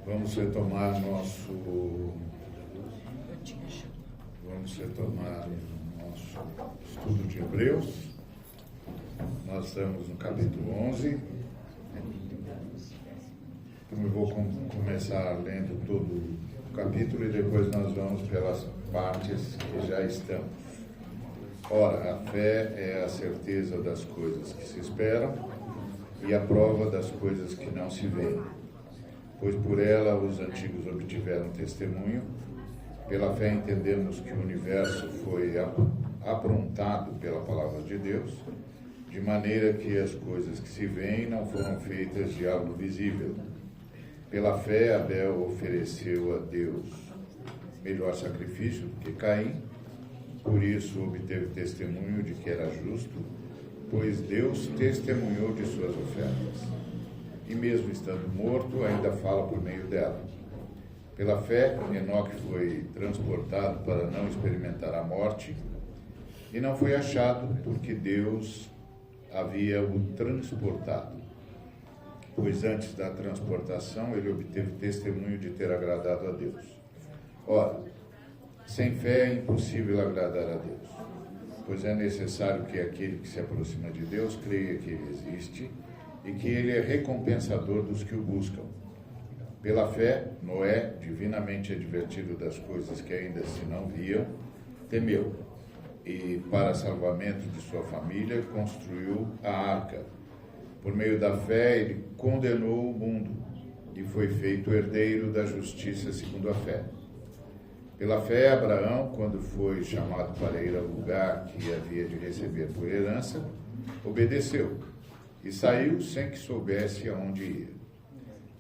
Vamos retomar nosso estudo de Hebreus. Nós estamos no capítulo 11. Então eu vou começar lendo todo o capítulo e depois nós vamos pelas partes que já estamos. Ora, a fé é a certeza das coisas que se esperam e a prova das coisas que não se veem. Pois por ela os antigos obtiveram testemunho. Pela fé entendemos que o universo foi aprontado pela palavra de Deus, de maneira que as coisas que se veem não foram feitas de algo visível. Pela fé Abel ofereceu a Deus melhor sacrifício do que Caim, por isso obteve testemunho de que era justo, pois Deus testemunhou de suas ofertas. E mesmo estando morto, ainda fala por meio dela. Pela fé, Enoque foi transportado para não experimentar a morte, e não foi achado porque Deus havia o transportado. Pois antes da transportação, ele obteve testemunho de ter agradado a Deus. Ora, sem fé é impossível agradar a Deus, pois é necessário que aquele que se aproxima de Deus creia que ele existe e que ele é recompensador dos que o buscam. Pela fé, Noé, divinamente advertido das coisas que ainda se não viam, temeu, e para salvamento de sua família construiu a arca. Por meio da fé, ele condenou o mundo e foi feito herdeiro da justiça segundo a fé. Pela fé, Abraão, quando foi chamado para ir ao lugar que havia de receber por herança, obedeceu e saiu sem que soubesse aonde ia.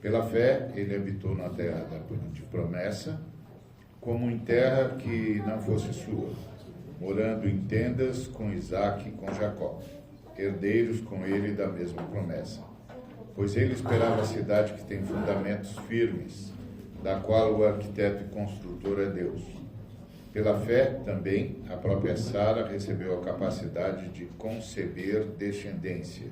Pela fé, ele habitou na terra de promessa, como em terra que não fosse sua, morando em tendas com Isaque e com Jacó, herdeiros com ele da mesma promessa. Pois ele esperava a cidade que tem fundamentos firmes, da qual o arquiteto e construtor é Deus. Pela fé, também, a própria Sara recebeu a capacidade de conceber descendência,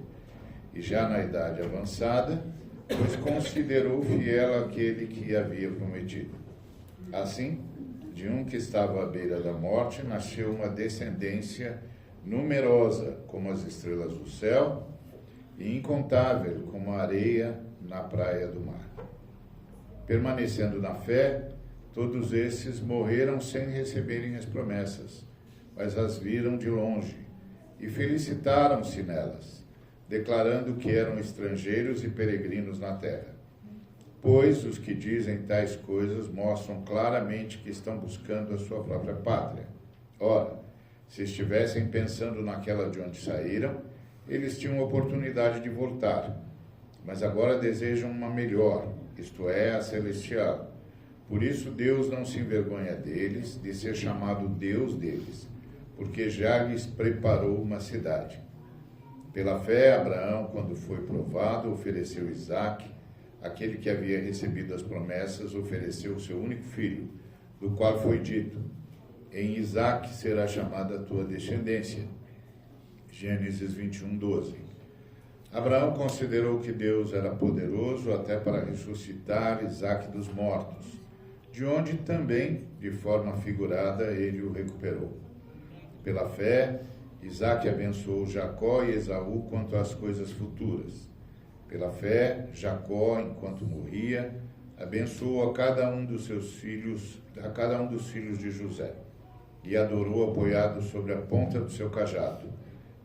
e já na idade avançada, pois considerou fiel aquele que havia prometido. Assim, de um que estava à beira da morte, nasceu uma descendência numerosa como as estrelas do céu e incontável como a areia na praia do mar. Permanecendo na fé, todos esses morreram sem receberem as promessas, mas as viram de longe e felicitaram-se nelas, declarando que eram estrangeiros e peregrinos na terra. Pois os que dizem tais coisas mostram claramente que estão buscando a sua própria pátria. Ora, se estivessem pensando naquela de onde saíram, eles tinham oportunidade de voltar, mas agora desejam uma melhor, isto é, a celestial. Por isso Deus não se envergonha deles, de ser chamado Deus deles, porque já lhes preparou uma cidade. Pela fé, Abraão, quando foi provado, ofereceu Isaque, aquele que havia recebido as promessas, ofereceu o seu único filho, do qual foi dito: em Isaque será chamada a tua descendência. Gênesis 21, 12. Abraão considerou que Deus era poderoso até para ressuscitar Isaque dos mortos, de onde também, de forma figurada, ele o recuperou. Pela fé, Isaque abençoou Jacó e Esaú quanto às coisas futuras. Pela fé, Jacó, enquanto morria, abençoou a cada um dos filhos de José, e adorou apoiado sobre a ponta do seu cajado.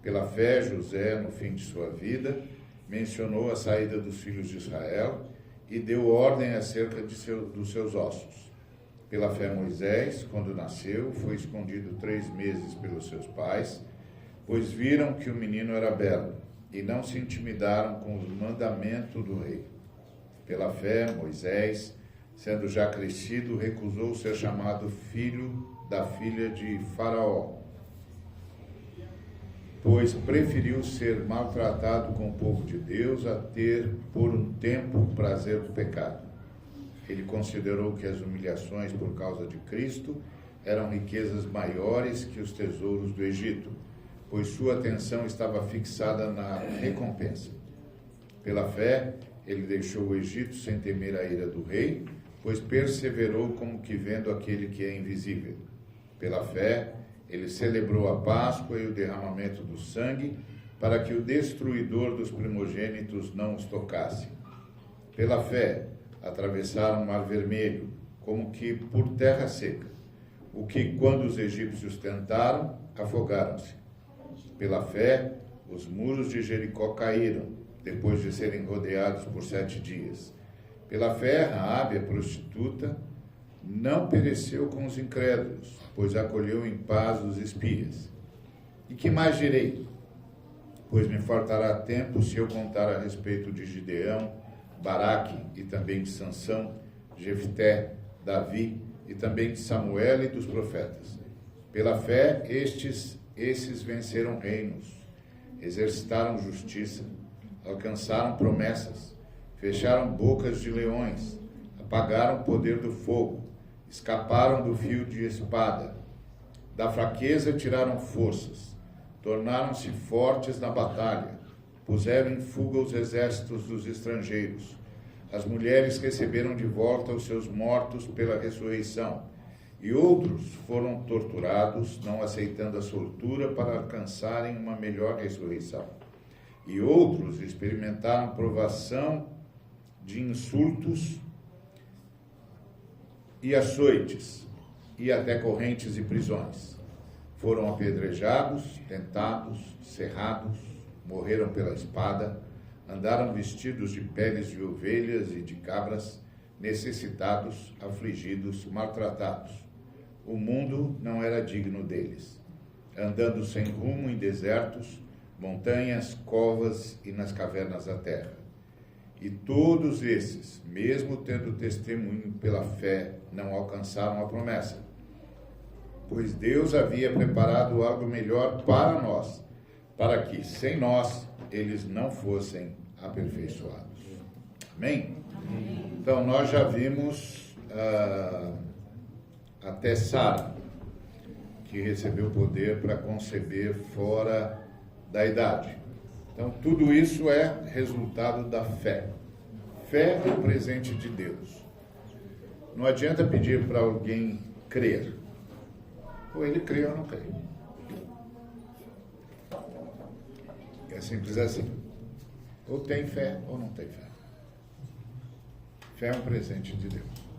Pela fé, José, no fim de sua vida, mencionou a saída dos filhos de Israel e deu ordem acerca dos seus ossos. Pela fé, Moisés, quando nasceu, foi escondido 3 meses pelos seus pais, pois viram que o menino era belo, e não se intimidaram com o mandamento do rei. Pela fé, Moisés, sendo já crescido, recusou ser chamado filho da filha de Faraó, pois preferiu ser maltratado com o povo de Deus a ter, por um tempo, o prazer do pecado. Ele considerou que as humilhações por causa de Cristo eram riquezas maiores que os tesouros do Egito, pois sua atenção estava fixada na recompensa. Pela fé, Ele deixou o Egito sem temer a ira do rei, pois perseverou como que vendo aquele que é invisível. Pela fé, ele celebrou a Páscoa e o derramamento do sangue, para que o destruidor dos primogênitos não os tocasse. Pela fé, atravessaram o Mar Vermelho, como que por terra seca, o que, quando os egípcios tentaram, afogaram-se. Pela fé, os muros de Jericó caíram, depois de serem rodeados por 7 dias. Pela fé, Raabe, a prostituta, não pereceu com os incrédulos, pois acolheu em paz os espias. E que mais direi? Pois me faltará tempo se eu contar a respeito de Gideão, Baraque e também de Sansão, Jefté, Davi e também de Samuel e dos profetas. Pela fé, esses venceram reinos, exercitaram justiça, alcançaram promessas, fecharam bocas de leões, apagaram o poder do fogo, escaparam do fio de espada, da fraqueza tiraram forças, tornaram-se fortes na batalha, puseram em fuga os exércitos dos estrangeiros. As mulheres receberam de volta os seus mortos pela ressurreição, e outros foram torturados, não aceitando a soltura para alcançarem uma melhor ressurreição. E outros experimentaram provação de insultos e açoites, e até correntes e prisões. Foram apedrejados, tentados, cerrados, morreram pela espada, andaram vestidos de peles de ovelhas e de cabras, necessitados, afligidos, maltratados. O mundo não era digno deles, andando sem rumo em desertos, montanhas, covas e nas cavernas da terra. E todos esses, mesmo tendo testemunho pela fé, não alcançaram a promessa, pois Deus havia preparado algo melhor para nós, para que, sem nós, eles não fossem aperfeiçoados. Amém? Então, nós já vimos até Sara, que recebeu o poder para conceber fora da idade. Então, tudo isso é resultado da fé. Fé é o presente de Deus. Não adianta pedir para alguém crer. Ou ele crê ou não crê. É simples assim. Ou tem fé ou não tem fé. Fé é um presente de Deus.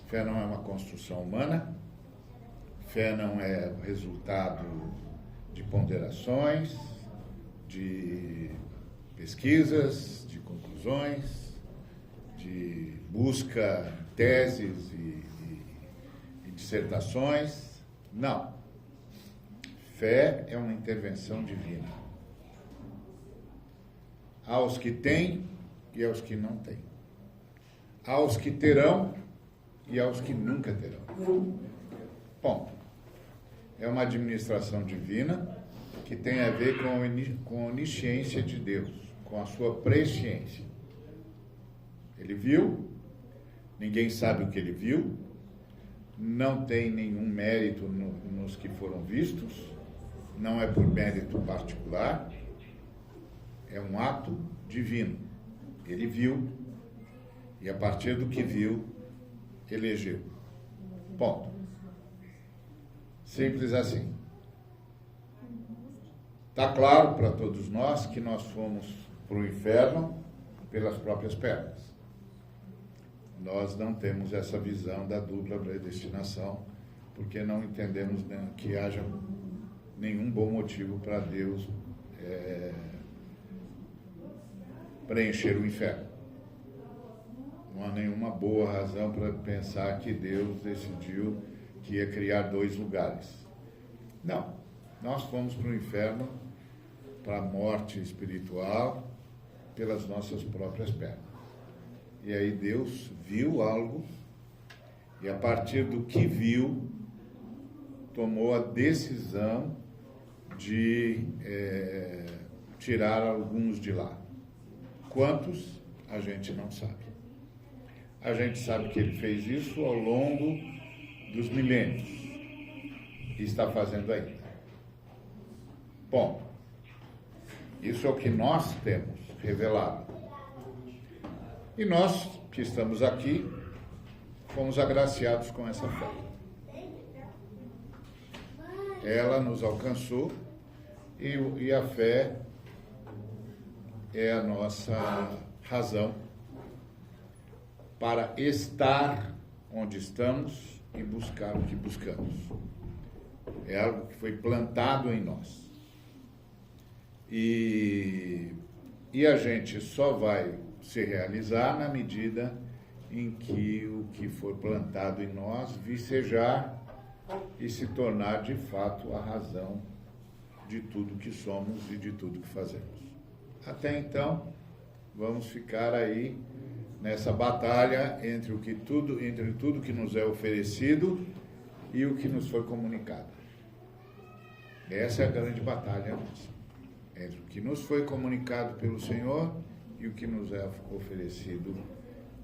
Fé não é uma construção humana. Fé não é resultado de ponderações, de pesquisas, de conclusões, de busca de teses e dissertações. Não. Fé é uma intervenção divina. Aos que têm e aos que não têm. Aos que terão e aos que nunca terão. Ponto. É uma administração divina que tem a ver com a onisciência de Deus, com a sua presciência. Ele viu, ninguém sabe o que ele viu, não tem nenhum mérito nos que foram vistos, não é por mérito particular, é um ato divino. Ele viu e a partir do que viu, elegeu. Ponto. Simples assim. Está claro para todos nós que nós fomos para o inferno pelas próprias pernas. Nós não temos essa visão da dupla predestinação, porque não entendemos que haja nenhum bom motivo para Deus preencher o inferno. Não há nenhuma boa razão para pensar que Deus decidiu que ia criar 2 lugares. Não. Nós fomos para o inferno, para a morte espiritual, pelas nossas próprias pernas. E aí Deus viu algo, e a partir do que viu, tomou a decisão de tirar alguns de lá. Quantos? A gente não sabe. A gente sabe que ele fez isso ao longo dos milênios. E está fazendo ainda. Bom, isso é o que nós temos revelado. E nós, que estamos aqui, fomos agraciados com essa fé. Ela nos alcançou e a fé é a nossa razão para estar onde estamos e buscar o que buscamos. É algo que foi plantado em nós. E a gente só vai se realizar na medida em que o que for plantado em nós vicejar e se tornar de fato a razão de tudo que somos e de tudo que fazemos. Até então, vamos ficar aí nessa batalha entre tudo que nos é oferecido e o que nos foi comunicado. Essa é a grande batalha nossa, entre o que nos foi comunicado pelo Senhor e o que nos é oferecido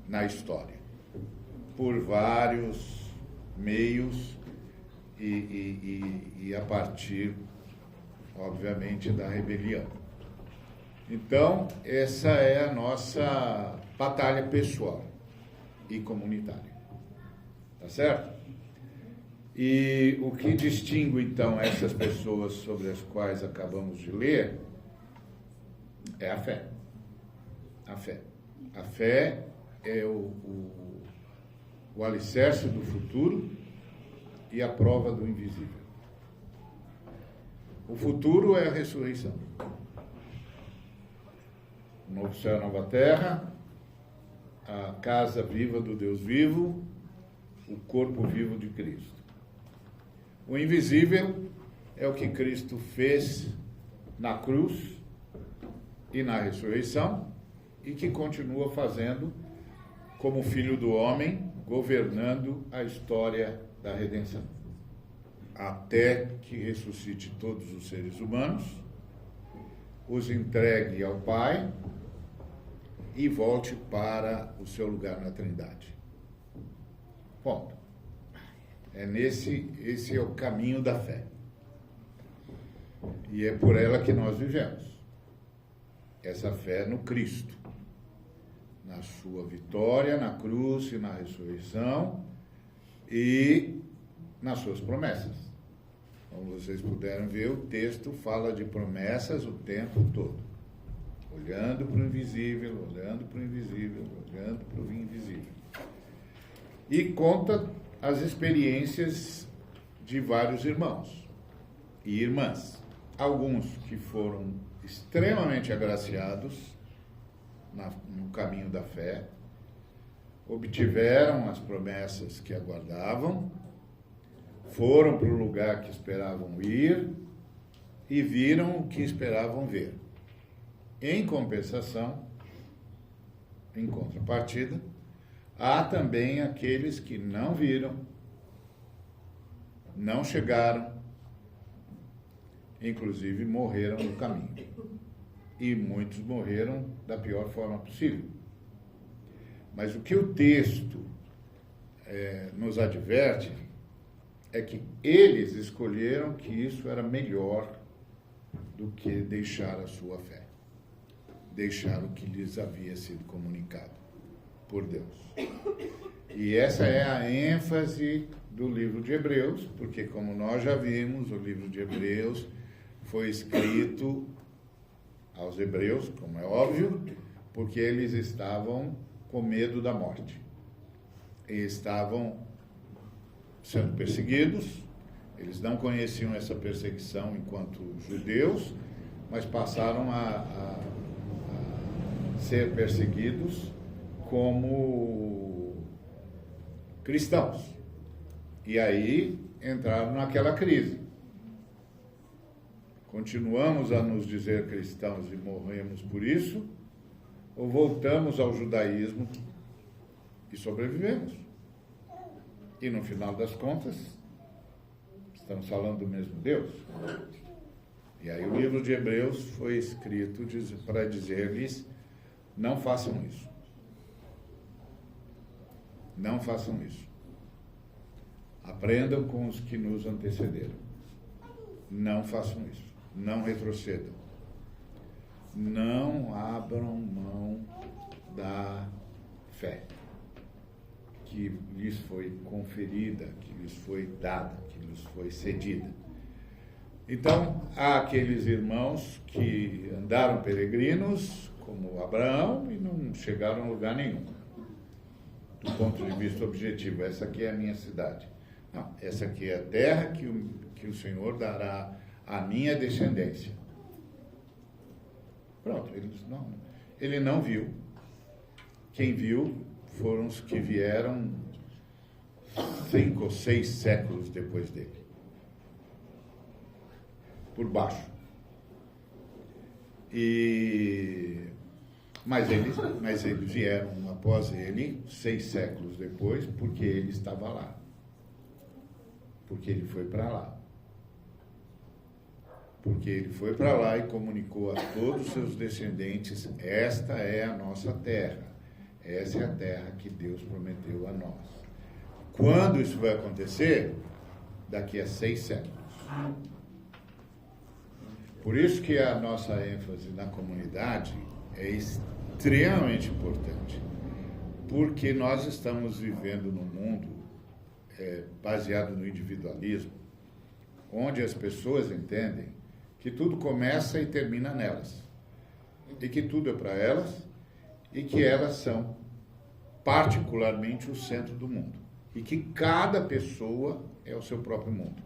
na história, por vários meios e a partir, obviamente, da rebelião. Então, essa é a nossa batalha pessoal e comunitária. Tá certo? E o que distingue, então, essas pessoas sobre as quais acabamos de ler é a fé. A fé. A fé é o alicerce do futuro e a prova do invisível. O futuro é a ressurreição. Novo céu, nova terra, a casa viva do Deus vivo, o corpo vivo de Cristo. O invisível é o que Cristo fez na cruz e na ressurreição e que continua fazendo como Filho do Homem, governando a história da redenção, até que ressuscite todos os seres humanos, os entregue ao Pai e volte para o seu lugar na Trindade. Ponto. Esse é o caminho da fé. E é por ela que nós vivemos. Essa fé no Cristo, na sua vitória, na cruz e na ressurreição e nas suas promessas. Como vocês puderam ver, o texto fala de promessas o tempo todo. Olhando para o invisível, olhando para o invisível, olhando para o invisível. E conta as experiências de vários irmãos e irmãs. Alguns que foram extremamente agraciados no caminho da fé, obtiveram as promessas que aguardavam, foram para o lugar que esperavam ir e viram o que esperavam ver. Em compensação, em contrapartida, há também aqueles que não viram, não chegaram, inclusive morreram no caminho. E muitos morreram da pior forma possível. Mas o que o texto nos adverte é que eles escolheram que isso era melhor do que deixar a sua fé, deixar o que lhes havia sido comunicado por Deus. E essa é a ênfase do livro de Hebreus, porque, como nós já vimos, o livro de Hebreus foi escrito aos hebreus, como é óbvio, porque eles estavam com medo da morte. E estavam sendo perseguidos, eles não conheciam essa perseguição enquanto judeus, mas passaram a ser perseguidos como cristãos. E aí entraram naquela crise. Continuamos a nos dizer cristãos e morremos por isso, ou voltamos ao judaísmo e sobrevivemos? E no final das contas, estamos falando do mesmo Deus. E aí o livro de Hebreus foi escrito para dizer-lhes: não façam isso. Não façam isso. Aprendam com os que nos antecederam. Não façam isso. Não retrocedam. Não abram mão da fé que lhes foi conferida, que lhes foi dada, que lhes foi cedida. Então, há aqueles irmãos que andaram peregrinos, como Abraão, e não chegaram a lugar nenhum. Do ponto de vista objetivo, essa aqui é a minha cidade. Não, essa aqui é a terra que o Senhor dará à minha descendência. Pronto, ele não viu. Quem viu foram os que vieram 5 ou 6 séculos depois dele. Por baixo. Mas eles vieram após ele, 6 séculos depois, porque ele estava lá. Porque ele foi para lá. Porque ele foi para lá e comunicou a todos os seus descendentes: esta é a nossa terra. Essa é a terra que Deus prometeu a nós. Quando isso vai acontecer? Daqui a 6 séculos. Por isso que a nossa ênfase na comunidade é extremamente importante. Porque nós estamos vivendo num mundo baseado no individualismo, onde as pessoas entendem que tudo começa e termina nelas. E que tudo é para elas, e que elas são particularmente o centro do mundo. E que cada pessoa é o seu próprio mundo.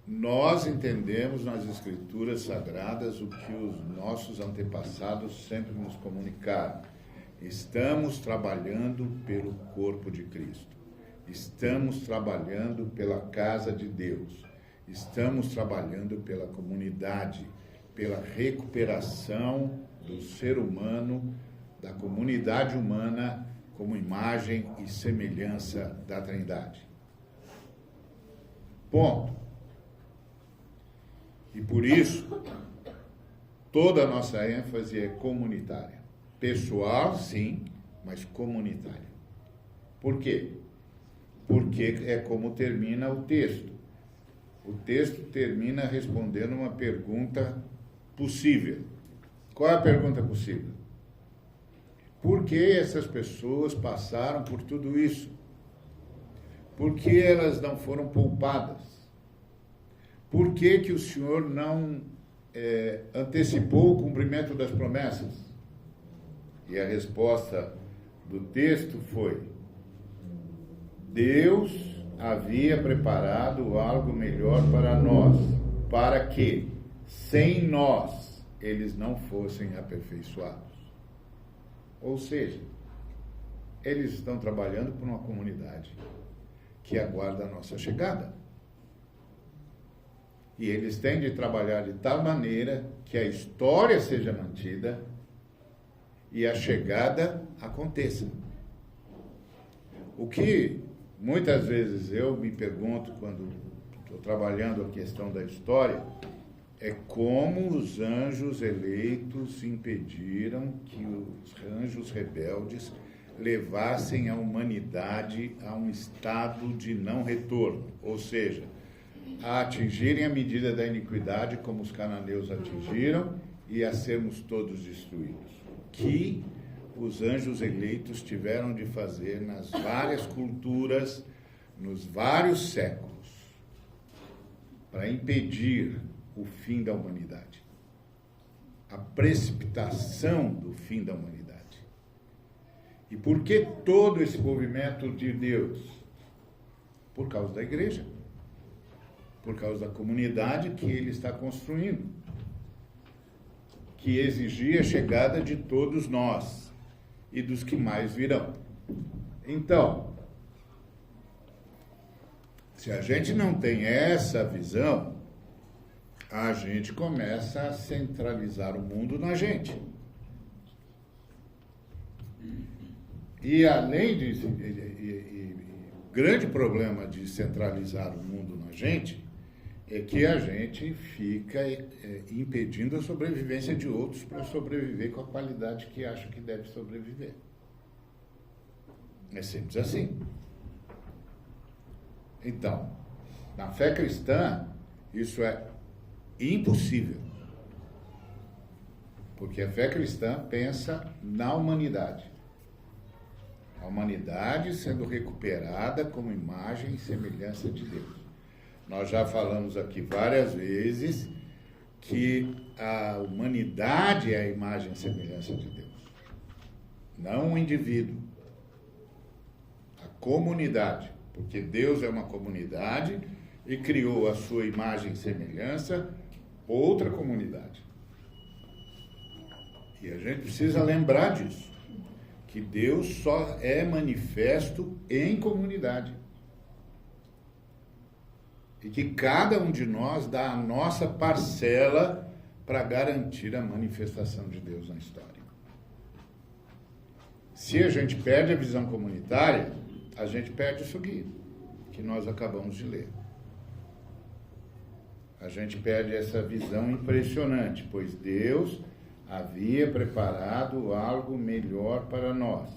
Nós entendemos nas Escrituras Sagradas o que os nossos antepassados sempre nos comunicaram. Estamos trabalhando pelo corpo de Cristo. Estamos trabalhando pela casa de Deus. Estamos trabalhando pela comunidade, pela recuperação do ser humano, da comunidade humana, como imagem e semelhança da Trindade. Ponto. E por isso, toda a nossa ênfase é comunitária. Pessoal, sim, mas comunitária. Por quê? Porque é como termina o texto. O texto termina respondendo uma pergunta possível. Qual é a pergunta possível? Por que essas pessoas passaram por tudo isso? Por que elas não foram poupadas? Por que que o Senhor não antecipou o cumprimento das promessas? E a resposta do texto foi: Deus havia preparado algo melhor para nós, para que, sem nós, eles não fossem aperfeiçoados. Ou seja, eles estão trabalhando por uma comunidade que aguarda a nossa chegada. E eles têm de trabalhar de tal maneira que a história seja mantida e a chegada aconteça. O que muitas vezes eu me pergunto quando estou trabalhando a questão da história é como os anjos eleitos impediram que os anjos rebeldes levassem a humanidade a um estado de não retorno, ou seja, a atingirem a medida da iniquidade como os cananeus atingiram e a sermos todos destruídos. Que os anjos eleitos tiveram de fazer nas várias culturas, nos vários séculos, para impedir o fim da humanidade, a precipitação do fim da humanidade. E por que todo esse movimento de Deus? Por causa da igreja, por causa da comunidade que ele está construindo, que exigia a chegada de todos nós e dos que mais virão. Então, se a gente não tem essa visão, a gente começa a centralizar o mundo na gente. E além disso, o grande problema de centralizar o mundo na gente é que a gente fica impedindo a sobrevivência de outros para sobreviver com a qualidade que acha que deve sobreviver. É simples assim. Então, na fé cristã, isso é impossível. Porque a fé cristã pensa na humanidade. A humanidade sendo recuperada como imagem e semelhança de Deus. Nós já falamos aqui várias vezes que a humanidade é a imagem e semelhança de Deus. Não o indivíduo. A comunidade. Porque Deus é uma comunidade e criou a sua imagem e semelhança outra comunidade. E a gente precisa lembrar disso. Que Deus só é manifesto em comunidade. E que cada um de nós dá a nossa parcela para garantir a manifestação de Deus na história. Se a gente perde a visão comunitária, a gente perde isso aqui, que nós acabamos de ler. A gente perde essa visão impressionante, pois Deus havia preparado algo melhor para nós.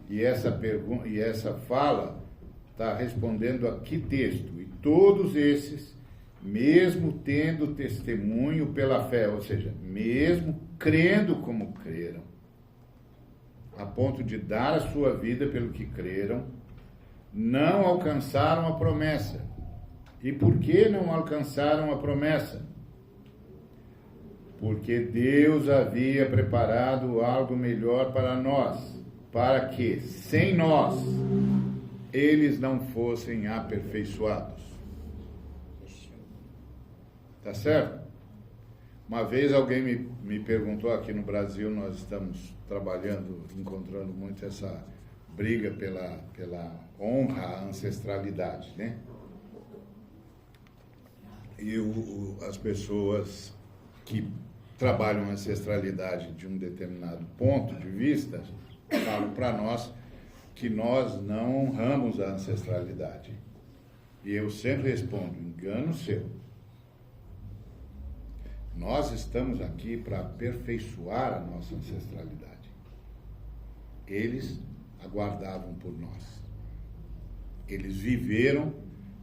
E essa fala está respondendo a que texto? E todos esses, mesmo tendo testemunho pela fé, ou seja, mesmo crendo como creram, a ponto de dar a sua vida pelo que creram, não alcançaram a promessa. E por que não alcançaram a promessa? Porque Deus havia preparado algo melhor para nós, para que, sem nós, eles não fossem aperfeiçoados. Tá certo? Uma vez alguém me perguntou, aqui no Brasil nós estamos trabalhando, encontrando muito essa briga pela honra à ancestralidade, né? E as pessoas que trabalham a ancestralidade de um determinado ponto de vista falam para nós que nós não honramos a ancestralidade. E eu sempre respondo, engano seu. Nós estamos aqui para aperfeiçoar a nossa ancestralidade. Eles aguardavam por nós. Eles viveram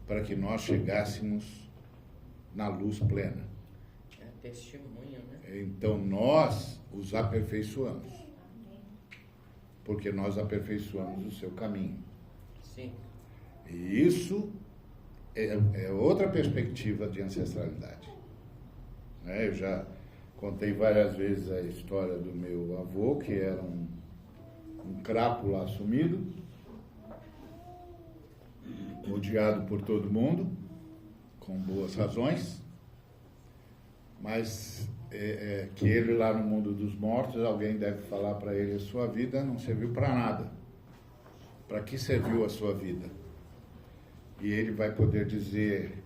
para que nós chegássemos na luz plena. É testemunho, né? Então nós os aperfeiçoamos. Porque nós aperfeiçoamos o seu caminho. Sim. E isso é outra perspectiva de ancestralidade. Eu já contei várias vezes a história do meu avô, que era um crápula assumido, odiado por todo mundo, com boas razões, mas que ele lá no mundo dos mortos, alguém deve falar para ele, a sua vida não serviu para nada. Para que serviu a sua vida? E ele vai poder dizer,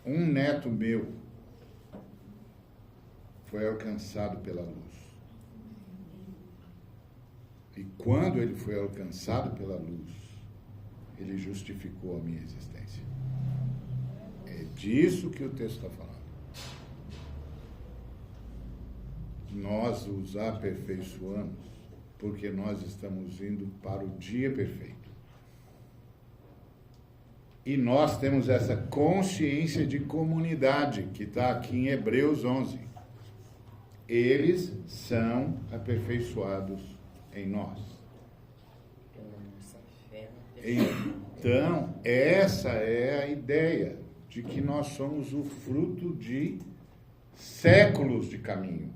um neto meu foi alcançado pela luz. E quando ele foi alcançado pela luz, ele justificou a minha existência. É disso que o texto está falando. Nós os aperfeiçoamos porque nós estamos indo para o dia perfeito. E nós temos essa consciência de comunidade que está aqui em Hebreus 11. Eles são aperfeiçoados em nós. Então, essa é a ideia de que nós somos o fruto de séculos de caminho.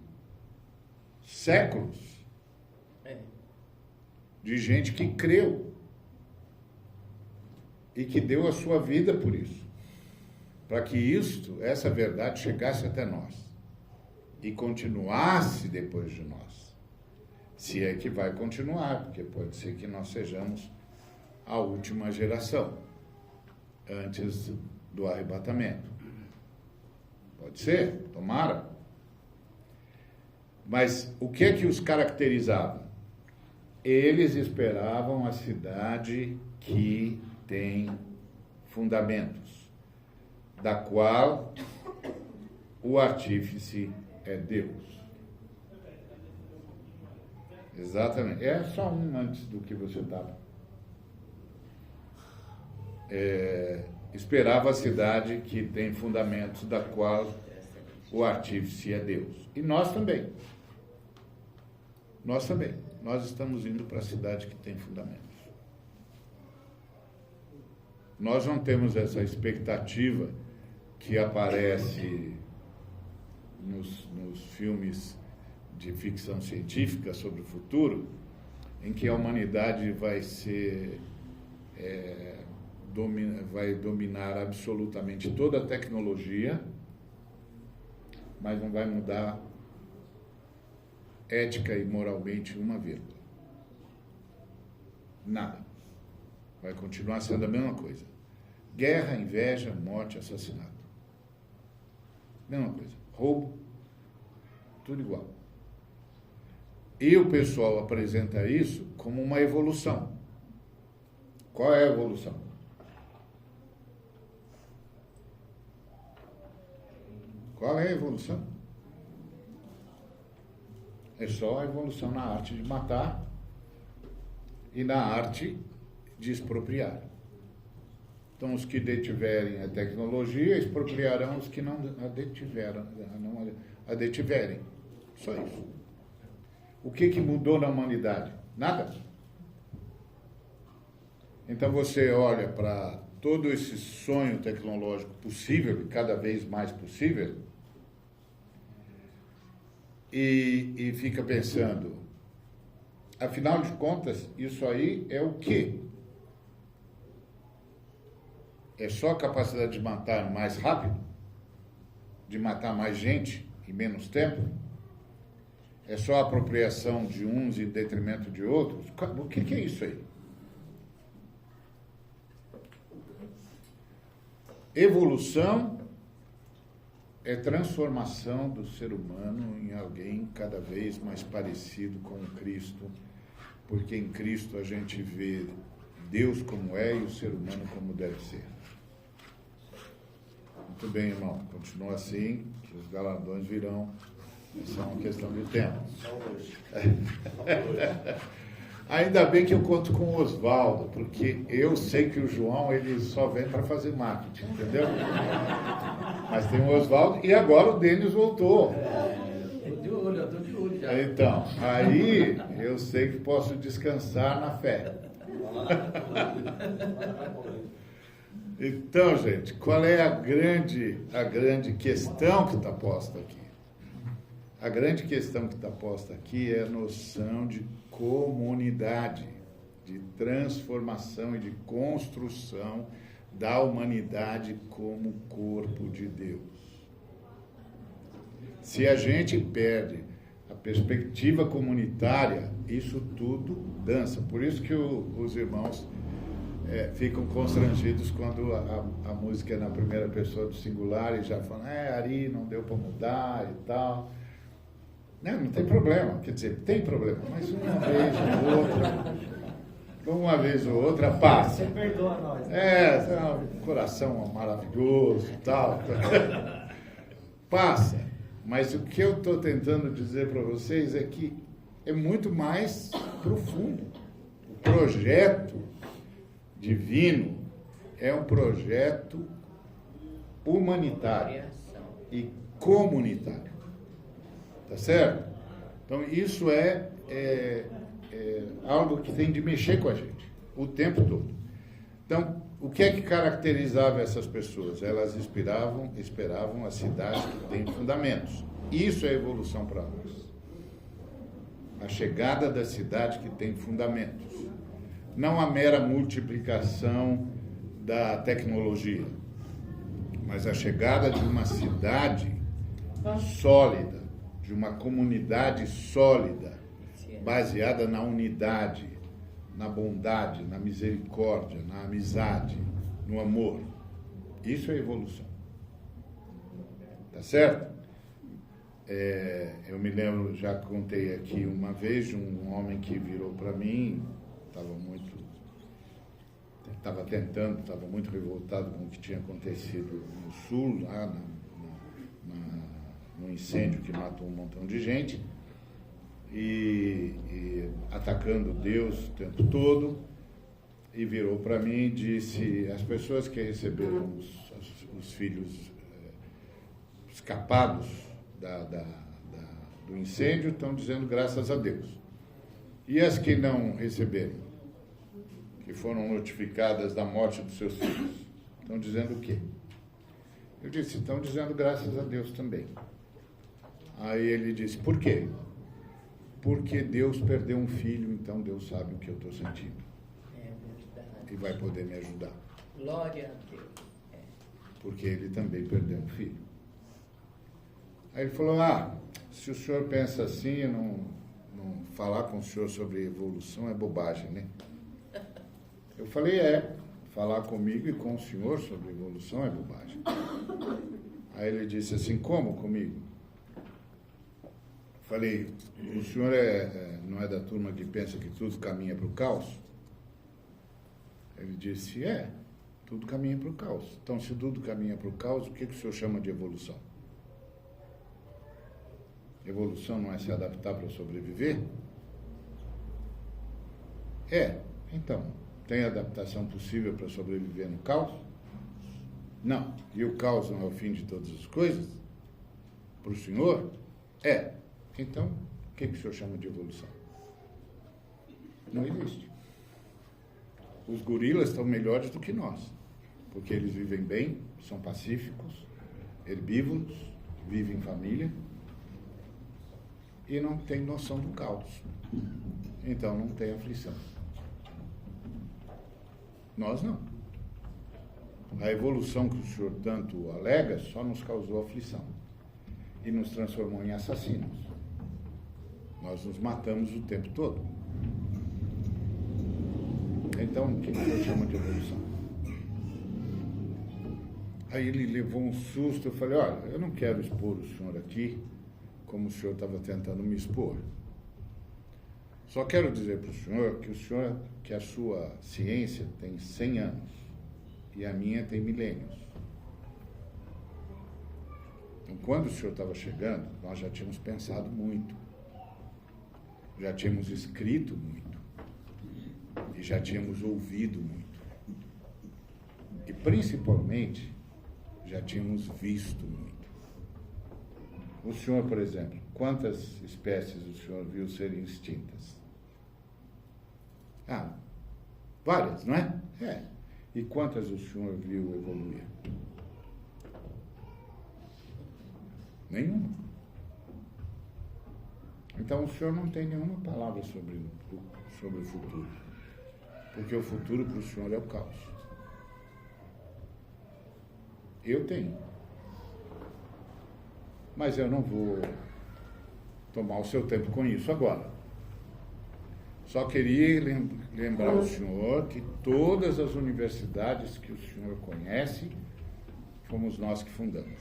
Séculos. De gente que creu. E que deu a sua vida por isso. Para que essa verdade chegasse até nós. E continuasse depois de nós. Se é que vai continuar, porque pode ser que nós sejamos a última geração, antes do arrebatamento. Pode ser, tomara. Mas o que é que os caracterizava? Eles esperavam a cidade que tem fundamentos, da qual o artífice é Deus. Exatamente. É só um antes do que você estava. Esperava a cidade que tem fundamentos, da qual o artífice é Deus. E nós também. Nós também. Nós estamos indo para a cidade que tem fundamentos. Nós não temos essa expectativa que aparece nos filmes de ficção científica sobre o futuro, em que a humanidade vai dominar absolutamente toda a tecnologia, mas não vai mudar ética e moralmente uma vírgula. Nada. Vai continuar sendo a mesma coisa. Guerra, inveja, morte, assassinato. Mesma coisa. Roubo, tudo igual. E o pessoal apresenta isso como uma evolução. Qual é a evolução? Qual é a evolução? É só a evolução na arte de matar e na arte de expropriar. Então, os que detiverem a tecnologia expropriarão os que não a detiverem. Só isso. O que mudou na humanidade? Nada. Então, você olha para todo esse sonho tecnológico possível, e cada vez mais possível, e fica pensando, afinal de contas, isso aí é o quê? É só a capacidade de matar mais rápido? De matar mais gente em menos tempo? É só a apropriação de uns em detrimento de outros? O que é isso aí? Evolução é transformação do ser humano em alguém cada vez mais parecido com Cristo, porque em Cristo a gente vê Deus como é e o ser humano como deve ser. Muito bem, irmão. Continua assim, que os galardões virão. Isso é uma questão de tempo. Ainda bem que eu conto com o Oswaldo, porque eu sei que o João ele só vem para fazer marketing, entendeu? Mas tem o Oswaldo e agora o Denis voltou. Estou de olho já. Então, aí eu sei que posso descansar na fé. Então, gente, qual é a grande questão que está posta aqui? A grande questão que está posta aqui é a noção de comunidade, de transformação e de construção da humanidade como corpo de Deus. Se a gente perde a perspectiva comunitária, isso tudo dança. Por isso que os irmãos ficam constrangidos quando a música é na primeira pessoa do singular e já falam, Ari, não deu para mudar e tal. Não tem problema, quer dizer, tem problema, mas uma vez ou outra passa. Você perdoa nós. Um coração maravilhoso e tal. Passa. Mas o que eu estou tentando dizer para vocês é que é muito mais profundo. O projeto divino é um projeto humanitário e comunitário. Tá certo? Então, isso é algo que tem de mexer com a gente o tempo todo. Então, o que é que caracterizava essas pessoas? Elas esperavam a cidade que tem fundamentos. Isso é evolução para nós. A chegada da cidade que tem fundamentos. Não a mera multiplicação da tecnologia, mas a chegada de uma cidade sólida, de uma comunidade sólida, baseada na unidade, na bondade, na misericórdia, na amizade, no amor. Isso é evolução. Tá certo? Eu me lembro, já contei aqui uma vez, de um homem que virou para mim, estava muito revoltado com o que tinha acontecido no sul, lá no incêndio que matou um montão de gente, e atacando Deus o tempo todo, e virou para mim e disse, as pessoas que receberam os filhos escapados do incêndio estão dizendo graças a Deus. E as que não receberem? Que foram notificadas da morte dos seus filhos? Estão dizendo o quê? Eu disse, estão dizendo graças a Deus também. Aí ele disse, por quê? Porque Deus perdeu um filho, então Deus sabe o que eu estou sentindo. É verdade. E vai poder me ajudar. Glória a Deus. Porque ele também perdeu um filho. Aí ele falou, se o senhor pensa assim, não falar com o senhor sobre evolução é bobagem, né? Eu falei, falar comigo e com o senhor sobre evolução é bobagem. Aí ele disse assim, como comigo? Falei, o senhor não é da turma que pensa que tudo caminha para o caos? Ele disse, tudo caminha para o caos. Então, se tudo caminha para o caos, o que o senhor chama de evolução? Evolução não é se adaptar para sobreviver? Então, tem adaptação possível para sobreviver no caos? Não. E o caos não é o fim de todas as coisas? Para o senhor? Então, o que o senhor chama de evolução? Não existe. Os gorilas estão melhores do que nós, porque eles vivem bem, são pacíficos, herbívoros, vivem em família e não têm noção do caos. Então, não tem aflição. Nós não. A evolução que o senhor tanto alega só nos causou aflição e nos transformou em assassinos. Nós nos matamos o tempo todo. Então, o que o senhor chama de evolução? Aí ele levou um susto. Eu falei, olha, eu não quero expor o senhor aqui como o senhor estava tentando me expor. Só quero dizer para o senhor que a sua ciência tem 100 anos e a minha tem milênios. Então, quando o senhor estava chegando, nós já tínhamos pensado muito, já tínhamos escrito muito e já tínhamos ouvido muito. E, principalmente, já tínhamos visto muito. O senhor, por exemplo, quantas espécies o senhor viu serem extintas? Várias, não é? E quantas o senhor viu evoluir? Nenhuma. Então o senhor não tem nenhuma palavra sobre o futuro. Porque o futuro para o senhor é o caos. Eu tenho. Mas eu não vou tomar o seu tempo com isso agora. Só queria lembrar o senhor que todas as universidades que o senhor conhece, fomos nós que fundamos.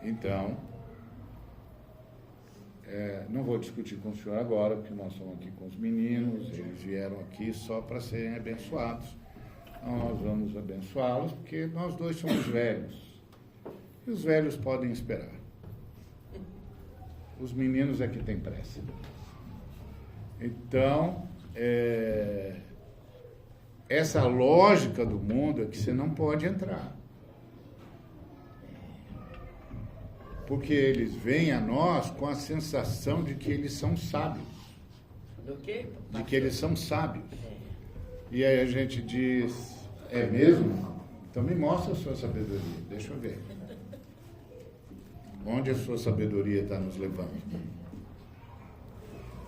Então, não vou discutir com o senhor agora, porque nós estamos aqui com os meninos, eles vieram aqui só para serem abençoados. Nós vamos abençoá-los, porque nós dois somos velhos. E os velhos podem esperar. Os meninos é que têm pressa. Então, essa lógica do mundo é que você não pode entrar. Porque eles vêm a nós com a sensação de que eles são sábios. Do quê? De que eles são sábios. E aí a gente diz, é mesmo? Então me mostra a sua sabedoria, deixa eu ver. Onde a sua sabedoria está nos levando?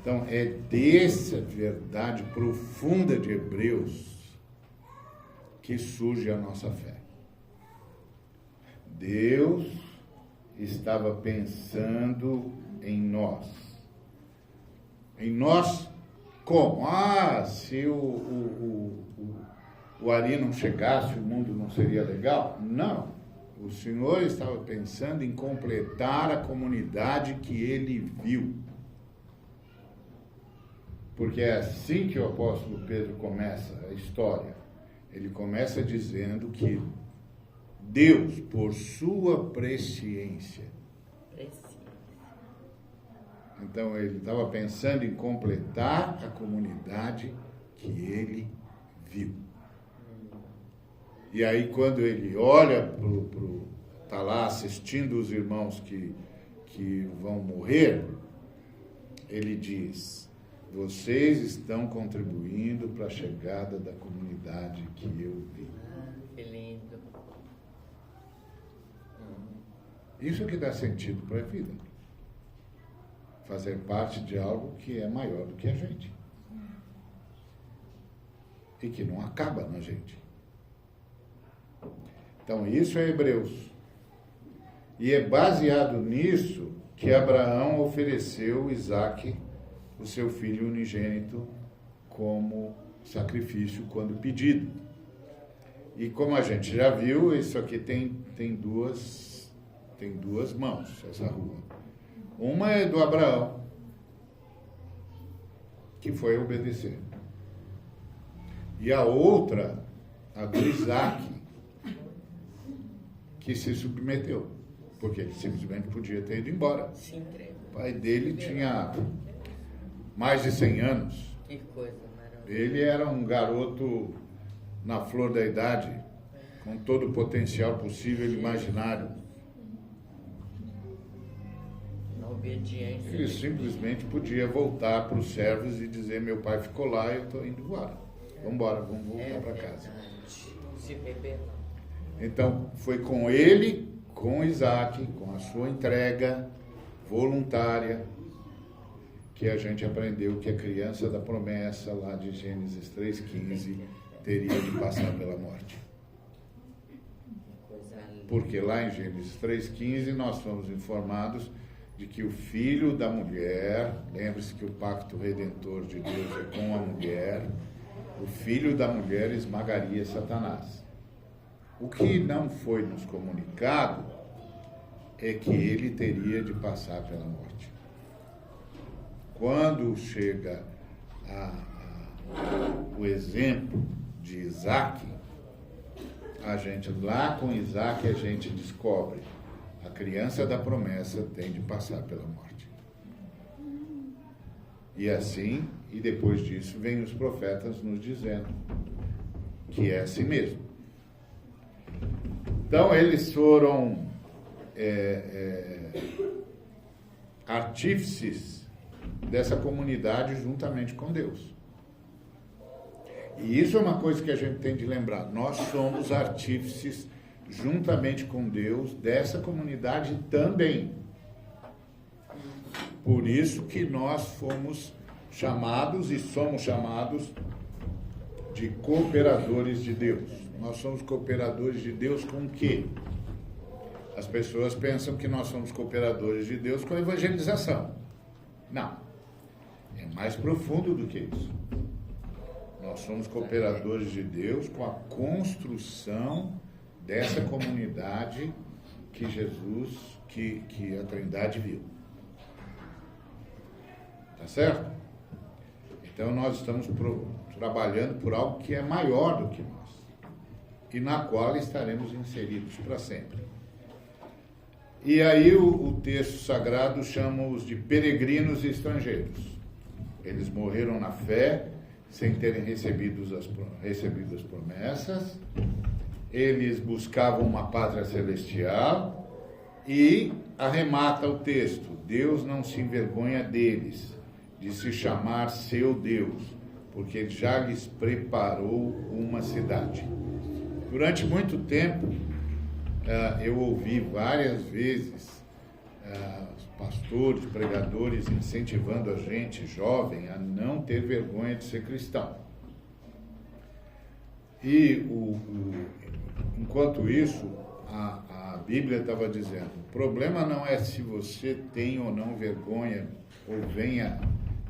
Então, é dessa verdade profunda de Hebreus que surge a nossa fé. Deus estava pensando em nós. Em nós como? Se o Ari não chegasse, o mundo não seria legal? Não. O Senhor estava pensando em completar a comunidade que ele viu. Porque é assim que o apóstolo Pedro começa a história. Ele começa dizendo que Deus, por sua presciência. Então ele estava pensando em completar a comunidade que ele viu. E aí quando ele olha está lá assistindo os irmãos que vão morrer, ele diz: vocês estão contribuindo para a chegada da comunidade que eu vi. Que lindo. Isso que dá sentido para a vida. Fazer parte de algo que é maior do que a gente. E que não acaba na gente. Então, isso é Hebreus. E é baseado nisso que Abraão ofereceu Isaque, o seu filho unigênito, como sacrifício quando pedido. E como a gente já viu, isso aqui tem duas mãos, essa rua. Uma é do Abraão, que foi obedecer. E a outra, a do Isaque, que se submeteu. Porque ele simplesmente podia ter ido embora. Se entregou. O pai dele tinha mais de 100 anos. Que coisa maravilhosa. Ele era um garoto na flor da idade, com todo o potencial possível e imaginário. Na obediência. Ele simplesmente podia voltar para os servos e dizer: meu pai ficou lá e eu estou indo embora. Vamos embora, vamos voltar para casa. Se rebelar. Então, foi com ele, com Isaque, com a sua entrega voluntária, que a gente aprendeu que a criança da promessa, lá de Gênesis 3,15, teria de passar pela morte. Porque lá em Gênesis 3,15 nós fomos informados de que o filho da mulher, lembre-se que o pacto redentor de Deus é com a mulher, o filho da mulher esmagaria Satanás. O que não foi nos comunicado é que ele teria de passar pela morte. Quando chega o exemplo de Isaque, lá com Isaque a gente descobre: a criança da promessa tem de passar pela morte. E assim, e depois disso, vem os profetas nos dizendo que é assim mesmo. Então, eles foram artífices dessa comunidade juntamente com Deus. E isso é uma coisa que a gente tem de lembrar. Nós somos artífices juntamente com Deus dessa comunidade também. Por isso que nós fomos chamados e somos chamados de cooperadores de Deus. Nós somos cooperadores de Deus com o quê? As pessoas pensam que nós somos cooperadores de Deus com a evangelização. Não. É mais profundo do que isso. Nós somos cooperadores de Deus com a construção dessa comunidade que Jesus, que a Trindade viu. Tá certo? Então nós estamos trabalhando por algo que é maior do que nós. E na qual estaremos inseridos para sempre. E aí o texto sagrado chama-os de peregrinos e estrangeiros. Eles morreram na fé, sem terem recebido as promessas. Eles buscavam uma pátria celestial. E arremata o texto: Deus não se envergonha deles, de se chamar seu Deus, porque já lhes preparou uma cidade. Durante muito tempo, eu ouvi várias vezes os pastores, pregadores incentivando a gente jovem a não ter vergonha de ser cristão. E enquanto isso, a Bíblia estava dizendo: o problema não é se você tem ou não vergonha, ou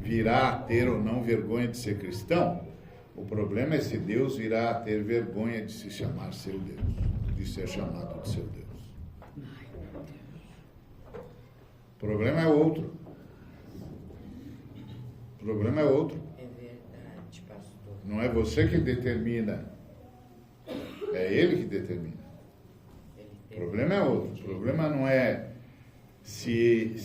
virá a ter ou não vergonha de ser cristão. O problema é se Deus virá a ter vergonha de se chamar seu Deus, de ser chamado de seu Deus. O problema é outro. O problema é outro. É verdade, pastor. Não é você que determina, é Ele que determina. O problema é outro. O problema não é se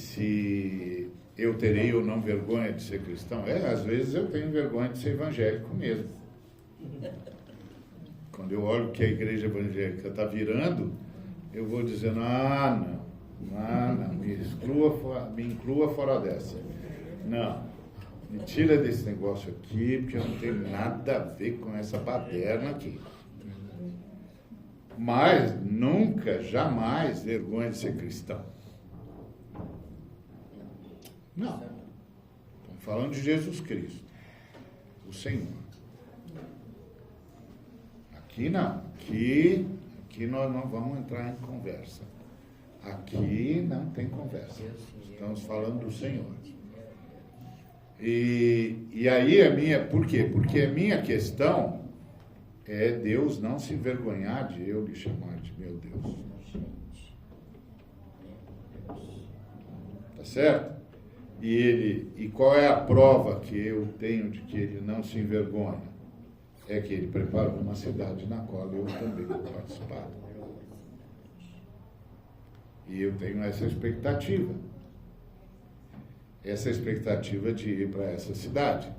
eu terei ou não vergonha de ser cristão. Às vezes eu tenho vergonha de ser evangélico mesmo. Quando eu olho que a igreja evangélica está virando, eu vou dizendo: não, me inclua fora dessa. Não, me tira desse negócio aqui, porque eu não tenho nada a ver com essa baderna aqui. Mas nunca, jamais vergonha de ser cristão. Não. Estamos falando de Jesus Cristo, o Senhor. Aqui não. Aqui nós não vamos entrar em conversa. Aqui não tem conversa. Estamos falando do Senhor. E aí por quê? Porque a minha questão é Deus não se envergonhar de eu lhe chamar de meu Deus. Tá certo? E qual é a prova que eu tenho de que ele não se envergonha? É que ele preparou uma cidade na qual eu também vou participar. E eu tenho essa expectativa. Essa expectativa de ir para essa cidade.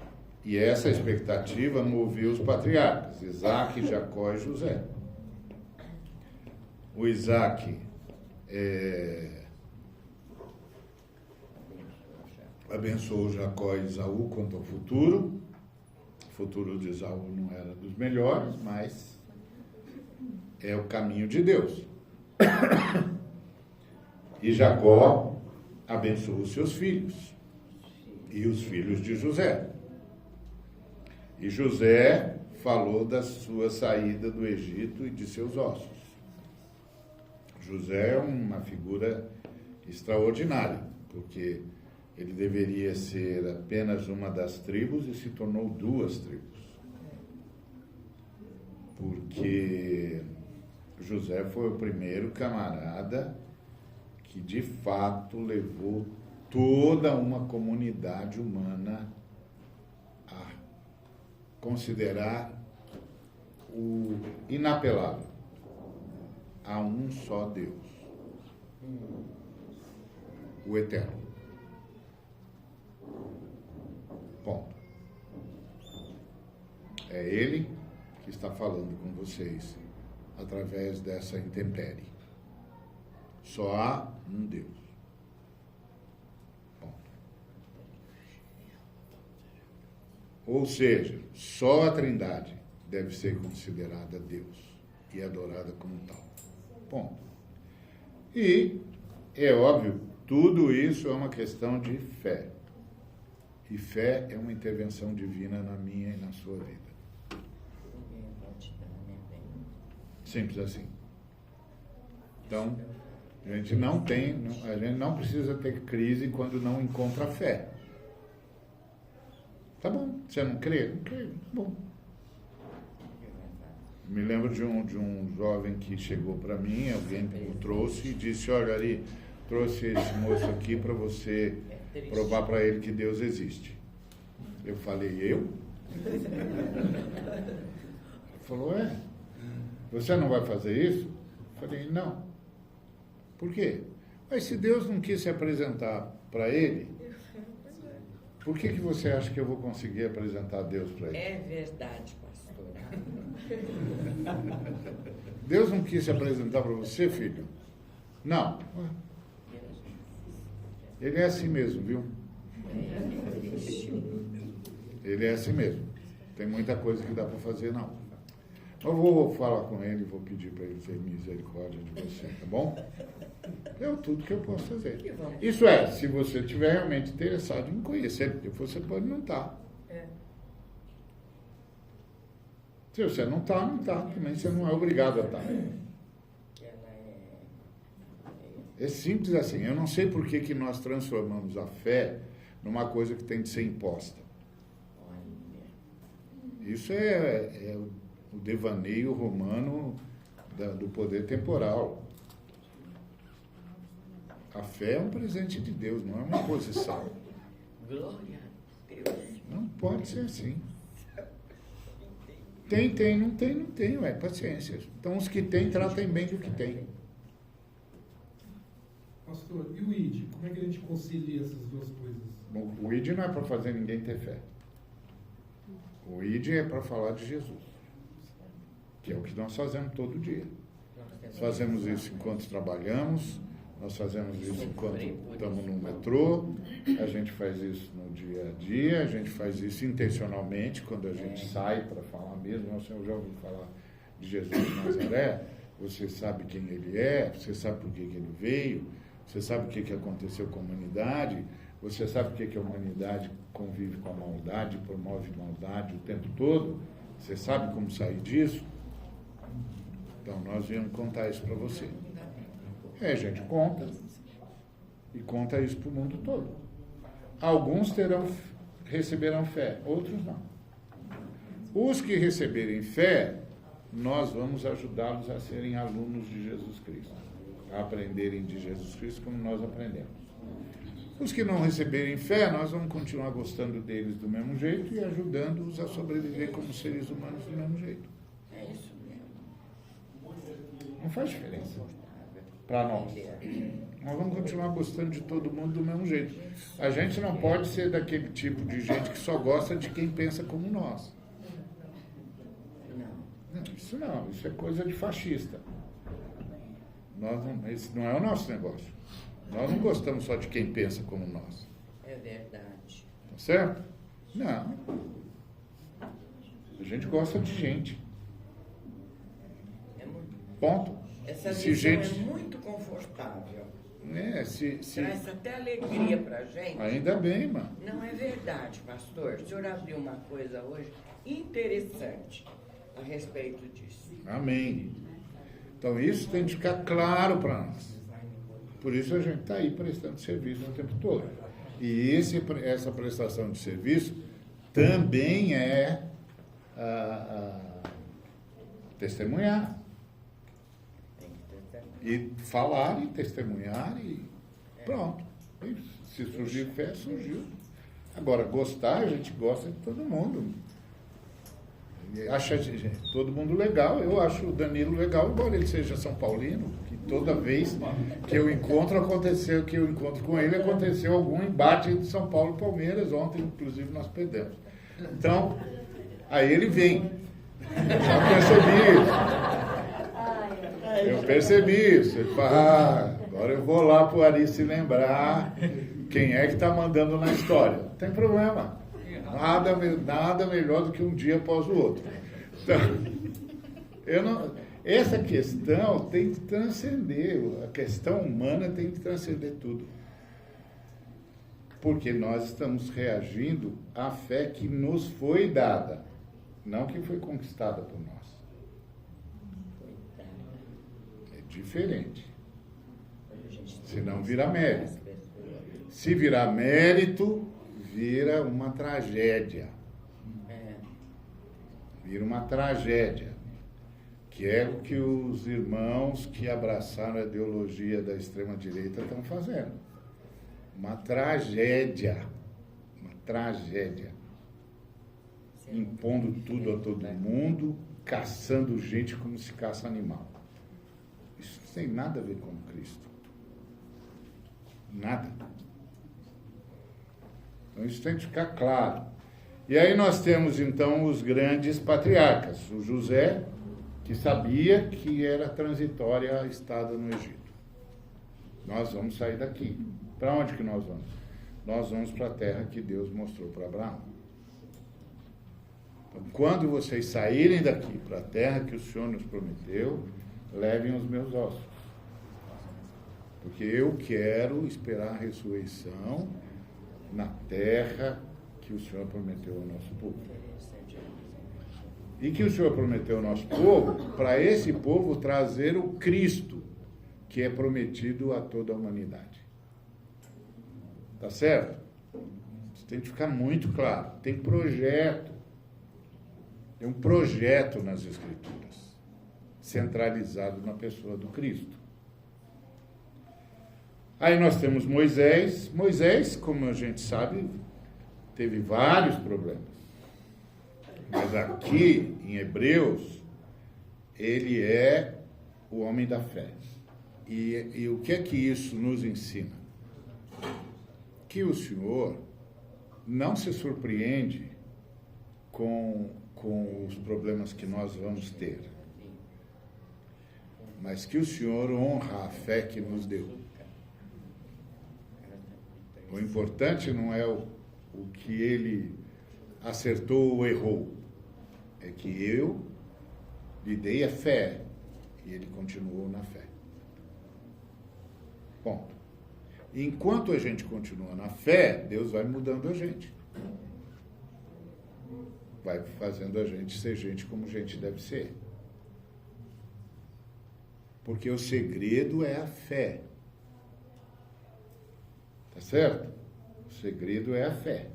E essa expectativa moveu os patriarcas, Isaac, Jacó e José. O Isaac abençoou Jacó e Esaú quanto ao futuro. O futuro de Esaú não era dos melhores, mas é o caminho de Deus. E Jacó abençoou os seus filhos e os filhos de José. E José falou da sua saída do Egito e de seus ossos. José é uma figura extraordinária, porque ele deveria ser apenas uma das tribos e se tornou 2 tribos. Porque José foi o primeiro camarada que de fato levou toda uma comunidade humana a considerar o inapelável, a um só Deus, o Eterno. Ponto. É Ele que está falando com vocês através dessa intempérie. Só há um Deus. Ponto. Ou seja, só a Trindade deve ser considerada Deus e adorada como tal. Ponto. E, é óbvio, tudo isso é uma questão de fé. E fé é uma intervenção divina na minha e na sua vida. Simples assim. Então, a gente não precisa ter crise quando não encontra fé. Tá bom, você não crê? Não crê, tá bom. Me lembro de um jovem que chegou para mim, alguém o trouxe e disse, olha ali, trouxe esse moço aqui para você provar para ele que Deus existe. Eu falei, eu? Ele falou, você não vai fazer isso? Eu falei, não. Por quê? Mas se Deus não quis se apresentar para ele, por que você acha que eu vou conseguir apresentar Deus para ele? É verdade, pastor. Deus não quis se apresentar para você, filho? Não. Ele é assim mesmo, viu? Ele é assim mesmo. Tem muita coisa que dá para fazer, não. Eu vou falar com ele, vou pedir para ele ter misericórdia de você, tá bom? É tudo que eu posso fazer. Isso é, se você estiver realmente interessado em conhecer, porque você pode não estar. Se você não está, não está. Também você não é obrigado a estar. É simples assim. Eu não sei por que nós transformamos a fé numa coisa que tem de ser imposta. Isso é o devaneio romano do poder temporal. A fé é um presente de Deus, não é uma posição. Glória a Deus. Não pode ser assim. Tem, não tem, paciência. Então os que têm, tratem bem do que têm. Pastor, e o ID? Como é que a gente concilia essas duas coisas? Bom, o ID não é para fazer ninguém ter fé. O ID é para falar de Jesus, que é o que nós fazemos todo dia. Nós fazemos isso enquanto trabalhamos, Nós fazemos isso enquanto estamos no metrô, a gente faz isso no dia a dia, a gente faz isso intencionalmente, quando a gente sai para falar mesmo. O senhor já ouviu falar de Jesus de Nazaré? Você sabe quem ele é, você sabe por que ele veio, você sabe o que aconteceu com a humanidade, você sabe por que a humanidade convive com a maldade, promove maldade o tempo todo, você sabe como sair disso? Então nós viemos contar isso para você. A gente conta, e conta isso para o mundo todo. Alguns receberão fé, outros não. Os que receberem fé, nós vamos ajudá-los a serem alunos de Jesus Cristo, a aprenderem de Jesus Cristo como nós aprendemos. Os que não receberem fé, nós vamos continuar gostando deles do mesmo jeito e ajudando-os a sobreviver como seres humanos do mesmo jeito. É isso mesmo. Não faz diferença para nós. Nós vamos continuar gostando de todo mundo do mesmo jeito. A gente não pode ser daquele tipo de gente que só gosta de quem pensa como nós. Não, isso é coisa de fascista. Esse não é o nosso negócio. Nós não gostamos só de quem pensa como nós. É verdade. Tá certo? Não. A gente gosta de gente. Ponto. Essa visão é muito confortável. Traz até alegria para a gente. Ainda bem, mano. Não é verdade, pastor. O senhor abriu uma coisa hoje interessante a respeito disso. Amém. Então isso tem que ficar claro para nós. Por isso a gente está aí prestando serviço o tempo todo. E essa prestação de serviço também é testemunhar. E falar e testemunhar e pronto. Se surgir fé, surgiu. Agora, gostar, a gente gosta de todo mundo. Acha todo mundo legal. Eu acho o Danilo legal, embora ele seja São Paulino, que toda vez que eu encontro com ele, aconteceu algum embate entre São Paulo e Palmeiras. Ontem, inclusive, nós perdemos. Então, aí ele vem. Já percebi isso. Eu percebi isso. Ele fala, agora eu vou lá pro Ari se lembrar quem é que está mandando na história. Não tem problema. Nada melhor do que um dia após o outro. Então, essa questão tem que transcender. A questão humana tem que transcender tudo. Porque nós estamos reagindo à fé que nos foi dada, não que foi conquistada por nós. Diferente. Senão vira mérito. Se virar mérito, vira uma tragédia. Vira uma tragédia. Que é o que os irmãos que abraçaram a ideologia da extrema-direita estão fazendo. Uma tragédia. Uma tragédia. Impondo tudo a todo mundo, caçando gente como se caça animal. Isso não tem nada a ver com Cristo. Nada. Então isso tem que ficar claro. E aí nós temos então os grandes patriarcas. O José, que sabia que era transitória a estada no Egito. Nós vamos sair daqui. Para onde que nós vamos? Nós vamos para a terra que Deus mostrou para Abraão. Então, quando vocês saírem daqui para a terra que o Senhor nos prometeu, levem os meus ossos. Porque eu quero esperar a ressurreição na terra que o Senhor prometeu ao nosso povo. E que o Senhor prometeu ao nosso povo, para esse povo trazer o Cristo, que é prometido a toda a humanidade. Tá certo? Isso tem que ficar muito claro. Tem projeto. Tem um projeto nas Escrituras, centralizado na pessoa do Cristo. Aí nós temos Moisés. Moisés, como a gente sabe, teve vários problemas. Mas aqui, em Hebreus, ele é o homem da fé. E o que é que isso nos ensina? Que o Senhor não se surpreende com os problemas que nós vamos ter, mas que o Senhor honra a fé que nos deu. O importante não é o que ele acertou ou errou. É que eu lhe dei a fé e ele continuou na fé. Ponto. Enquanto a gente continua na fé, Deus vai mudando a gente. Vai fazendo a gente ser gente como gente deve ser. Porque o segredo é a fé. Tá certo? O segredo é a fé.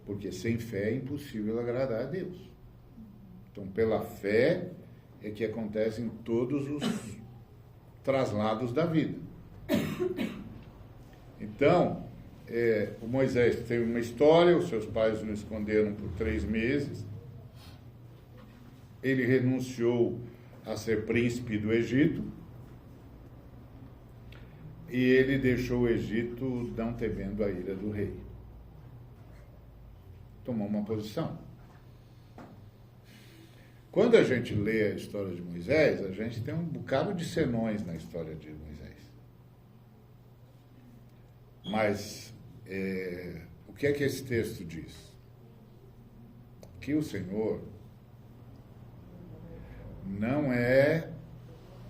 Porque sem fé é impossível agradar a Deus. Então, pela fé é que acontecem todos os traslados da vida. Então, o Moisés teve uma história, os seus pais o esconderam por 3 meses. Ele renunciou a ser príncipe do Egito. E ele deixou o Egito não temendo a ira do rei. Tomou uma posição. Quando a gente lê a história de Moisés, a gente tem um bocado de senões na história de Moisés. Mas o que é que esse texto diz? Que o Senhor não é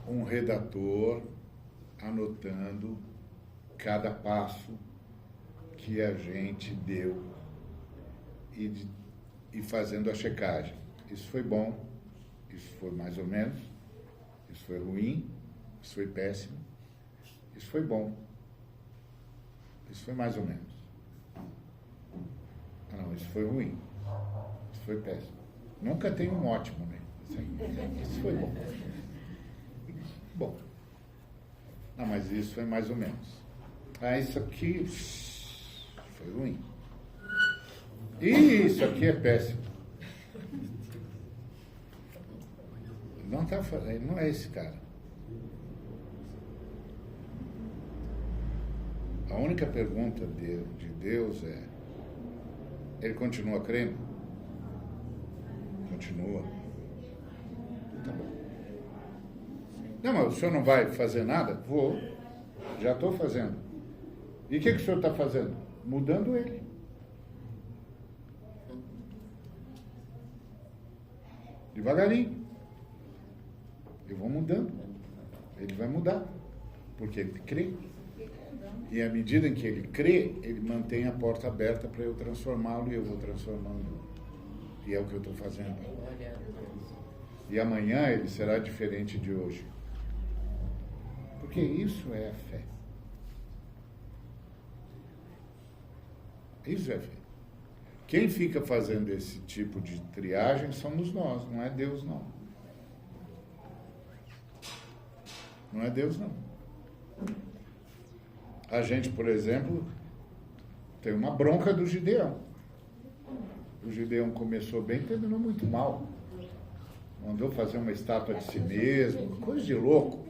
um redator anotando cada passo que a gente deu e fazendo a checagem. Isso foi bom, isso foi mais ou menos, isso foi ruim, isso foi péssimo, isso foi bom, isso foi mais ou menos. Não, isso foi ruim, isso foi péssimo. Nunca tem um ótimo, né? Isso foi bom. Bom. Não, mas isso foi mais ou menos. Isso aqui foi ruim. E isso aqui é péssimo. Não é esse cara. A única pergunta de Deus é: ele continua crendo? Continua. Tá bom. Não, mas o senhor não vai fazer nada? Vou. Já estou fazendo. E o que o senhor está fazendo? Mudando ele. Devagarinho. Eu vou mudando. Ele vai mudar. Porque ele crê. E à medida em que ele crê, ele mantém a porta aberta para eu transformá-lo e eu vou transformando. E é o que eu estou fazendo. E amanhã ele será diferente de hoje. Porque isso é a fé. Isso é fé. Quem fica fazendo esse tipo de triagem somos nós, não é Deus, não. Não é Deus, não. A gente, por exemplo, tem uma bronca do Gideão. O Gideão começou bem, terminou muito mal. Mandou fazer uma estátua de si mesmo, coisa de louco.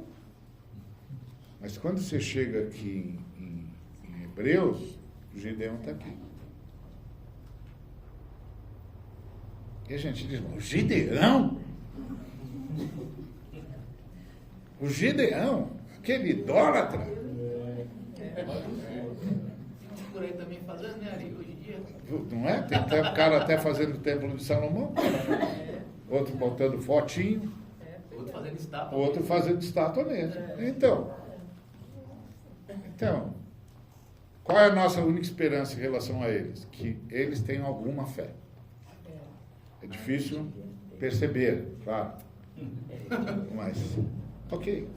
Mas quando você chega aqui em Hebreus, o Gideão está aqui. E a gente diz: o Gideão? O Gideão? Aquele idólatra? Por aí também fazendo, né, Ari, hoje em dia? Não é? Tem um cara até fazendo o templo de Salomão. Outro botando fotinho. Outro fazendo estátua. Outro fazendo estátua mesmo. Então, qual é a nossa única esperança em relação a eles? Que eles tenham alguma fé. É difícil perceber, claro. Mas, ok.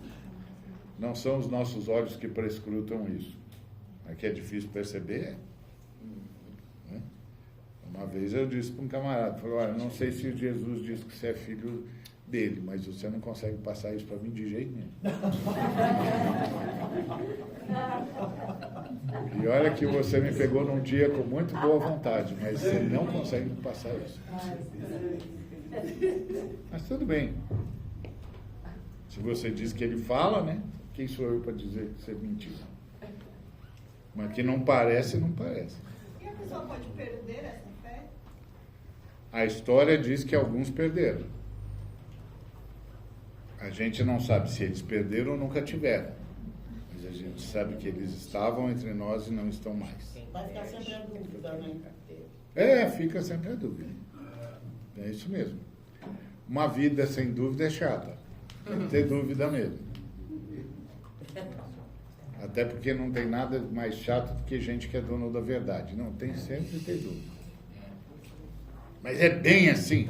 Não são os nossos olhos que prescrutam isso. Mas que é difícil perceber. Uma vez eu disse para um camarada, falou: olha, não sei se Jesus diz que você é filho dele, mas você não consegue passar isso para mim de jeito nenhum. E olha que você me pegou num dia com muito boa vontade, mas você não consegue me passar isso. Mas tudo bem. Se você diz que ele fala, né? Quem sou eu para dizer que você mentiu? Mas que não parece, não parece. E a pessoa pode perder essa fé? A história diz que alguns perderam. A gente não sabe se eles perderam ou nunca tiveram. Mas mas a gente sabe que eles estavam entre nós e não estão mais. Vai ficar sempre a dúvida, né? Fica sempre a dúvida. É isso mesmo. Uma vida sem dúvida é chata. Tem que ter dúvida mesmo. Até porque não tem nada mais chato do que gente que é dono da verdade. Não, tem sempre que ter dúvida. Mas é bem assim.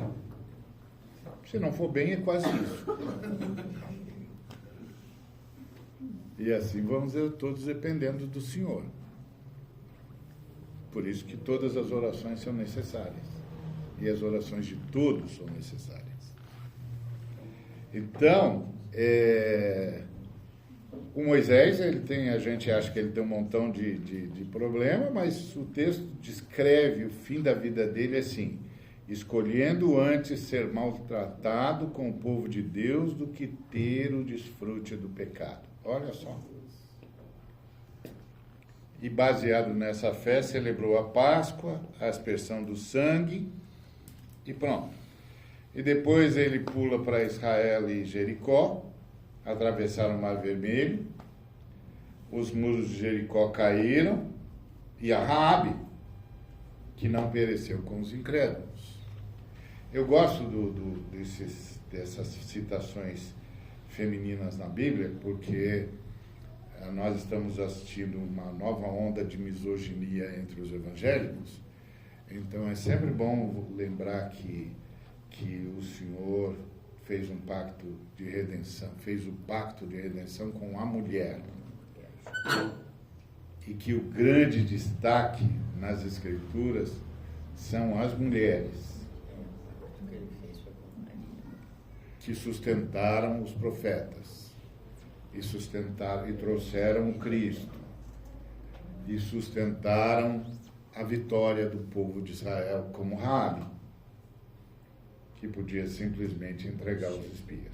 Se não for bem, é quase isso. E assim vamos todos dependendo do Senhor. Por isso que todas as orações são necessárias. E as orações de todos são necessárias. Então, o Moisés, a gente acha que ele tem um montão de problema, mas o texto descreve o fim da vida dele assim: escolhendo antes ser maltratado com o povo de Deus do que ter o desfrute do pecado. Olha só. E baseado nessa fé, celebrou a Páscoa, a aspersão do sangue e pronto. E depois ele pula para Israel e Jericó, atravessaram o Mar Vermelho, os muros de Jericó caíram e a Raabe, que não pereceu com os incrédulos. Eu gosto dessas citações femininas na Bíblia, porque nós estamos assistindo uma nova onda de misoginia entre os evangélicos. Então é sempre bom lembrar que o Senhor fez um pacto de redenção, fez o pacto de redenção com a mulher. E que o grande destaque nas Escrituras são as mulheres que sustentaram os profetas, e trouxeram o Cristo, e sustentaram a vitória do povo de Israel, como Raabe, que podia simplesmente entregar os espias.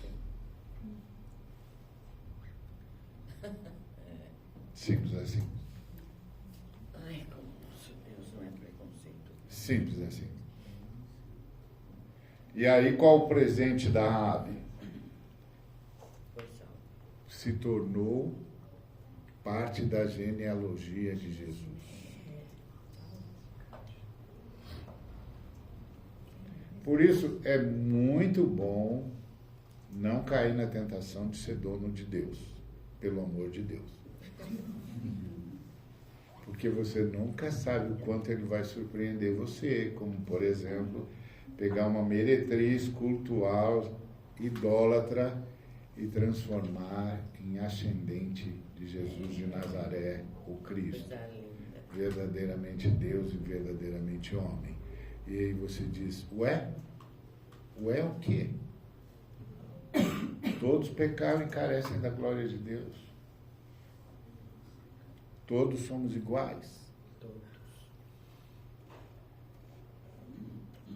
Simples assim. Ai, como nosso Deus não é preconceito. Simples assim. E aí, qual o presente da Raabe? Se tornou parte da genealogia de Jesus. Por isso, é muito bom não cair na tentação de ser dono de Deus, pelo amor de Deus. Porque você nunca sabe o quanto ele vai surpreender você, como, por exemplo, pegar uma meretriz cultural, idólatra, e transformar em ascendente de Jesus de Nazaré, o Cristo, verdadeiramente Deus e verdadeiramente homem. E aí você diz, ué o quê? Todos pecaram e carecem da glória de Deus. Todos somos iguais.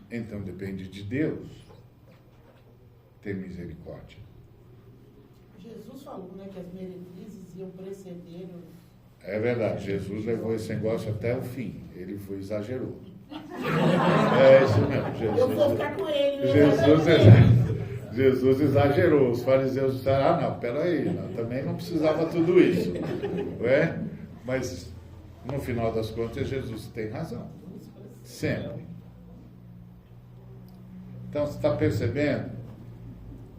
Então depende de Deus ter misericórdia. Jesus falou, né, que as meretrizes iam preceder os... É verdade, Jesus levou esse negócio até o fim. Ele foi exagerou. É isso mesmo, Eu vou ficar com ele. Jesus exagerou. Os fariseus disseram, não, peraí, também não precisava tudo isso. Não é? Mas, no final das contas, Jesus tem razão. Sempre. Então, você está percebendo?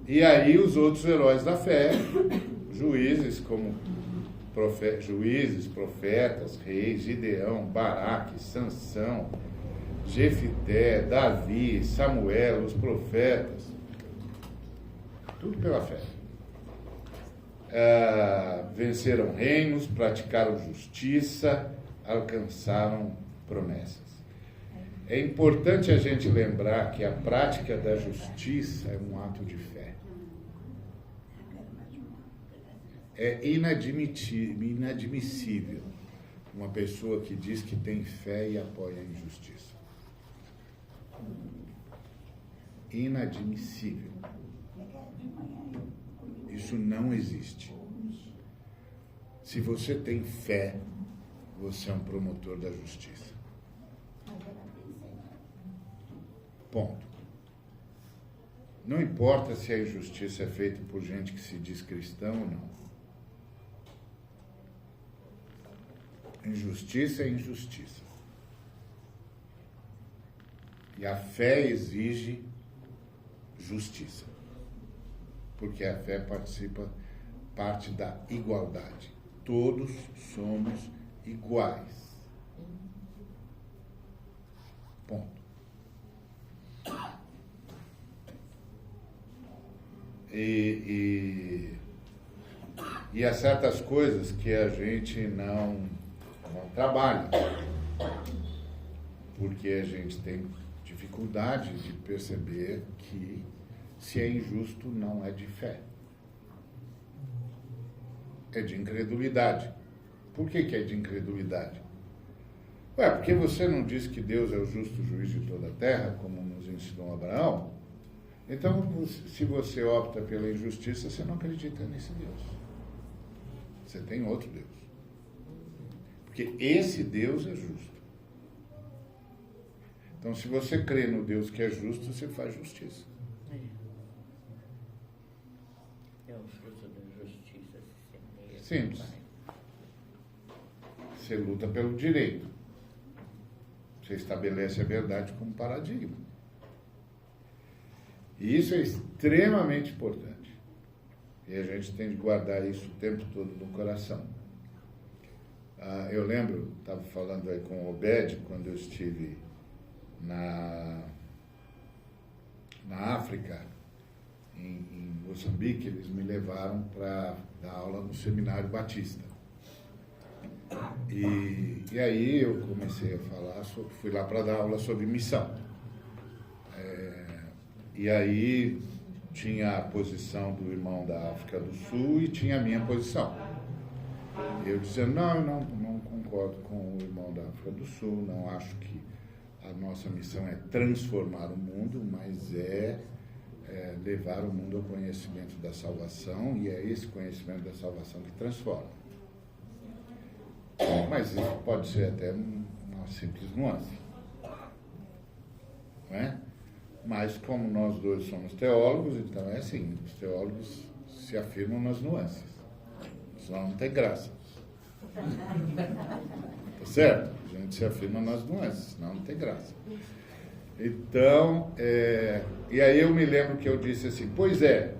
E aí os outros heróis da fé, juízes como juízes, profetas, reis, Gideão, Baraque, Sansão, Jefité, Davi, Samuel, os profetas, tudo pela fé. Venceram reinos, praticaram justiça, alcançaram promessas. É importante a gente lembrar que a prática da justiça é um ato de fé. É inadmissível uma pessoa que diz que tem fé e apoia a injustiça. Inadmissível. Isso não existe. Se você tem fé, você é um promotor da justiça. Ponto. Não importa se a injustiça é feita por gente que se diz cristão ou não. Injustiça é injustiça. E a fé exige justiça. Porque a fé parte da igualdade. Todos somos iguais. Ponto. E há certas coisas que a gente não trabalha, porque a gente tem dificuldade de perceber que se é injusto não é de fé, é de incredulidade. Por que é de incredulidade? Porque você não diz que Deus é o justo juiz de toda a terra, como nos ensinou Abraão? Então, se você opta pela injustiça, você não acredita nesse Deus. Você tem outro Deus. Porque esse Deus é justo. Então, se você crê no Deus que é justo, você faz justiça. É o fruto da justiça. Simples. Você luta pelo direito. Você estabelece a verdade como paradigma. E isso é extremamente importante. E a gente tem de guardar isso o tempo todo no coração. Eu lembro, estava falando aí com o Obed, quando eu estive na África, em Moçambique, eles me levaram para dar aula no Seminário Batista. E aí eu comecei a falar, fui lá para dar aula sobre missão. E aí tinha a posição do irmão da África do Sul e tinha a minha posição. Eu dizendo, não, eu não concordo com o irmão da África do Sul, não acho que a nossa missão é transformar o mundo, mas é levar o mundo ao conhecimento da salvação, e é esse conhecimento da salvação que transforma. Mas isso pode ser até uma simples nuance. Não é? Mas como nós dois somos teólogos, então é assim, os teólogos se afirmam nas nuances. Senão não tem graça. Tá certo? A gente se afirma nas nuances, senão não tem graça. Então, e aí eu me lembro que eu disse assim, pois é,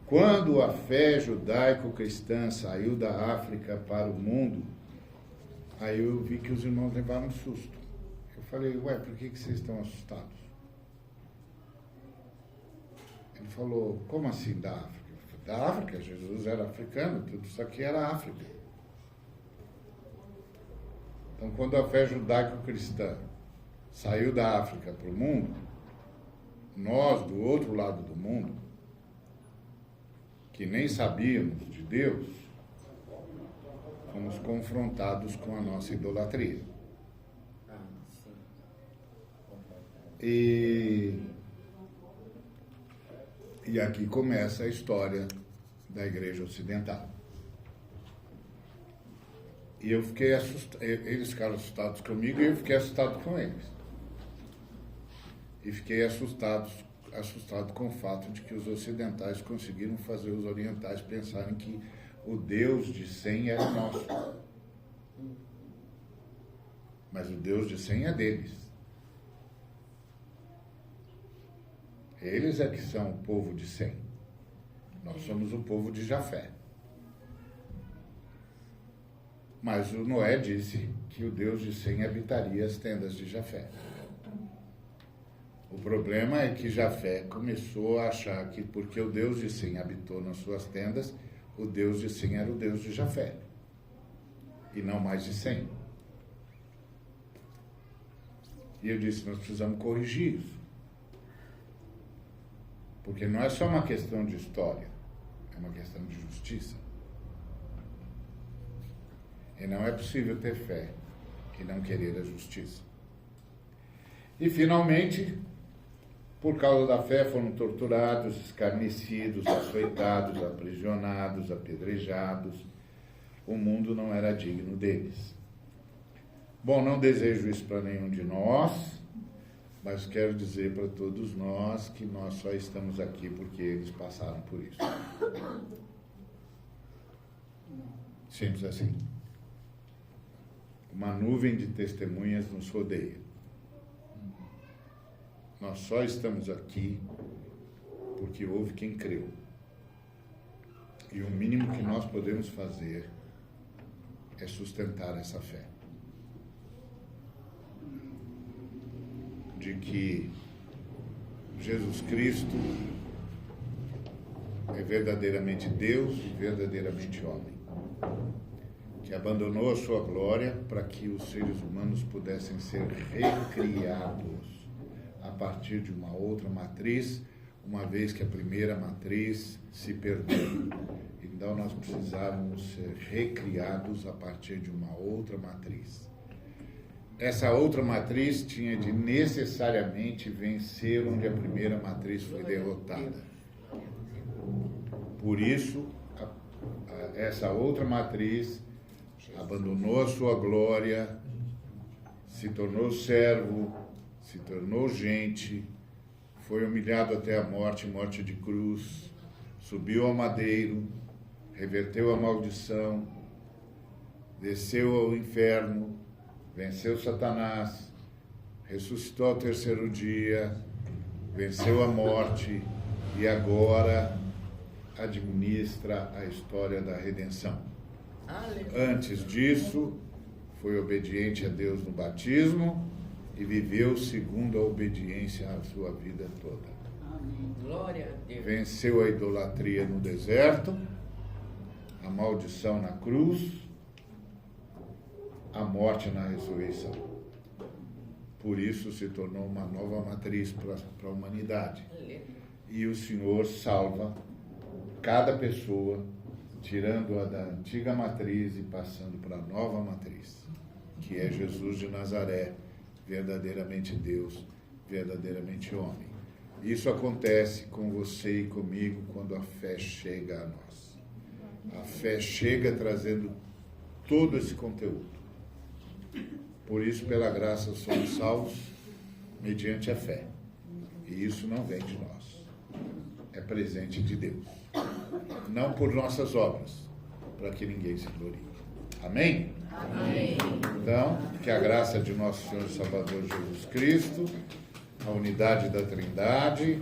quando a fé judaico-cristã saiu da África para o mundo, aí eu vi que os irmãos levaram um susto. Eu falei, por que vocês estão assustados? Ele falou, como assim da África? Da África, Jesus era africano, tudo isso aqui era África. Então, quando a fé judaico-cristã saiu da África para o mundo, nós, do outro lado do mundo, que nem sabíamos de Deus, fomos confrontados com a nossa idolatria. E aqui começa a história da Igreja Ocidental. E eu fiquei assustado, eles ficaram assustados comigo e eu fiquei assustado com eles. E fiquei assustado com o fato de que os ocidentais conseguiram fazer os orientais pensarem que o Deus de Sem era nosso. Mas o Deus de Sem é deles. Eles é que são o povo de Sem. Nós somos o povo de Jafé. Mas o Noé disse que o Deus de Sem habitaria as tendas de Jafé. O problema é que Jafé começou a achar que porque o Deus de Sem habitou nas suas tendas, o Deus de Sem era o Deus de Jafé. E não mais de Sem. E eu disse, nós precisamos corrigir isso. Porque não é só uma questão de história, é uma questão de justiça. E não é possível ter fé e não querer a justiça. E, finalmente, por causa da fé, foram torturados, escarnecidos, açoitados, aprisionados, apedrejados. O mundo não era digno deles. Bom, não desejo isso para nenhum de nós, mas quero dizer para todos nós que nós só estamos aqui porque eles passaram por isso. Simples assim. uma nuvem de testemunhas nos rodeia. Nós só estamos aqui porque houve quem creu. E o mínimo que nós podemos fazer é sustentar essa fé. De que Jesus Cristo é verdadeiramente Deus e verdadeiramente homem, que abandonou a sua glória para que os seres humanos pudessem ser recriados a partir de uma outra matriz, uma vez que a primeira matriz se perdeu. Então nós precisávamos ser recriados a partir de uma outra matriz. Essa outra matriz tinha de necessariamente vencer onde a primeira matriz foi derrotada. Por isso, essa outra matriz abandonou a sua glória, se tornou servo, se tornou gente, foi humilhado até a morte, morte de cruz, subiu ao madeiro, reverteu a maldição, desceu ao inferno, venceu Satanás, ressuscitou ao terceiro dia, venceu a morte e agora administra a história da redenção. Antes disso, foi obediente a Deus no batismo e viveu segundo a obediência a sua vida toda. Glória a Deus. Venceu a idolatria no deserto, a maldição na cruz, a morte na ressurreição. Por isso se tornou uma nova matriz para a humanidade. E o Senhor salva cada pessoa, tirando-a da antiga matriz e passando para a nova matriz, que é Jesus de Nazaré, verdadeiramente Deus, verdadeiramente homem. Isso acontece com você e comigo quando a fé chega a nós. A fé chega trazendo todo esse conteúdo. Por isso, pela graça, somos salvos mediante a fé. E isso não vem de nós. É presente de Deus. Não por nossas obras, para que ninguém se glorie. Amém? Amém. Então, que a graça de nosso Senhor e Salvador Jesus Cristo, a unidade da Trindade,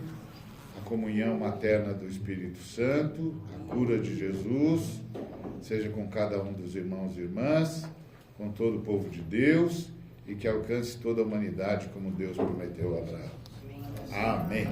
a comunhão materna do Espírito Santo, a cura de Jesus, seja com cada um dos irmãos e irmãs, com todo o povo de Deus, e que alcance toda a humanidade como Deus prometeu a Abraão. Amém.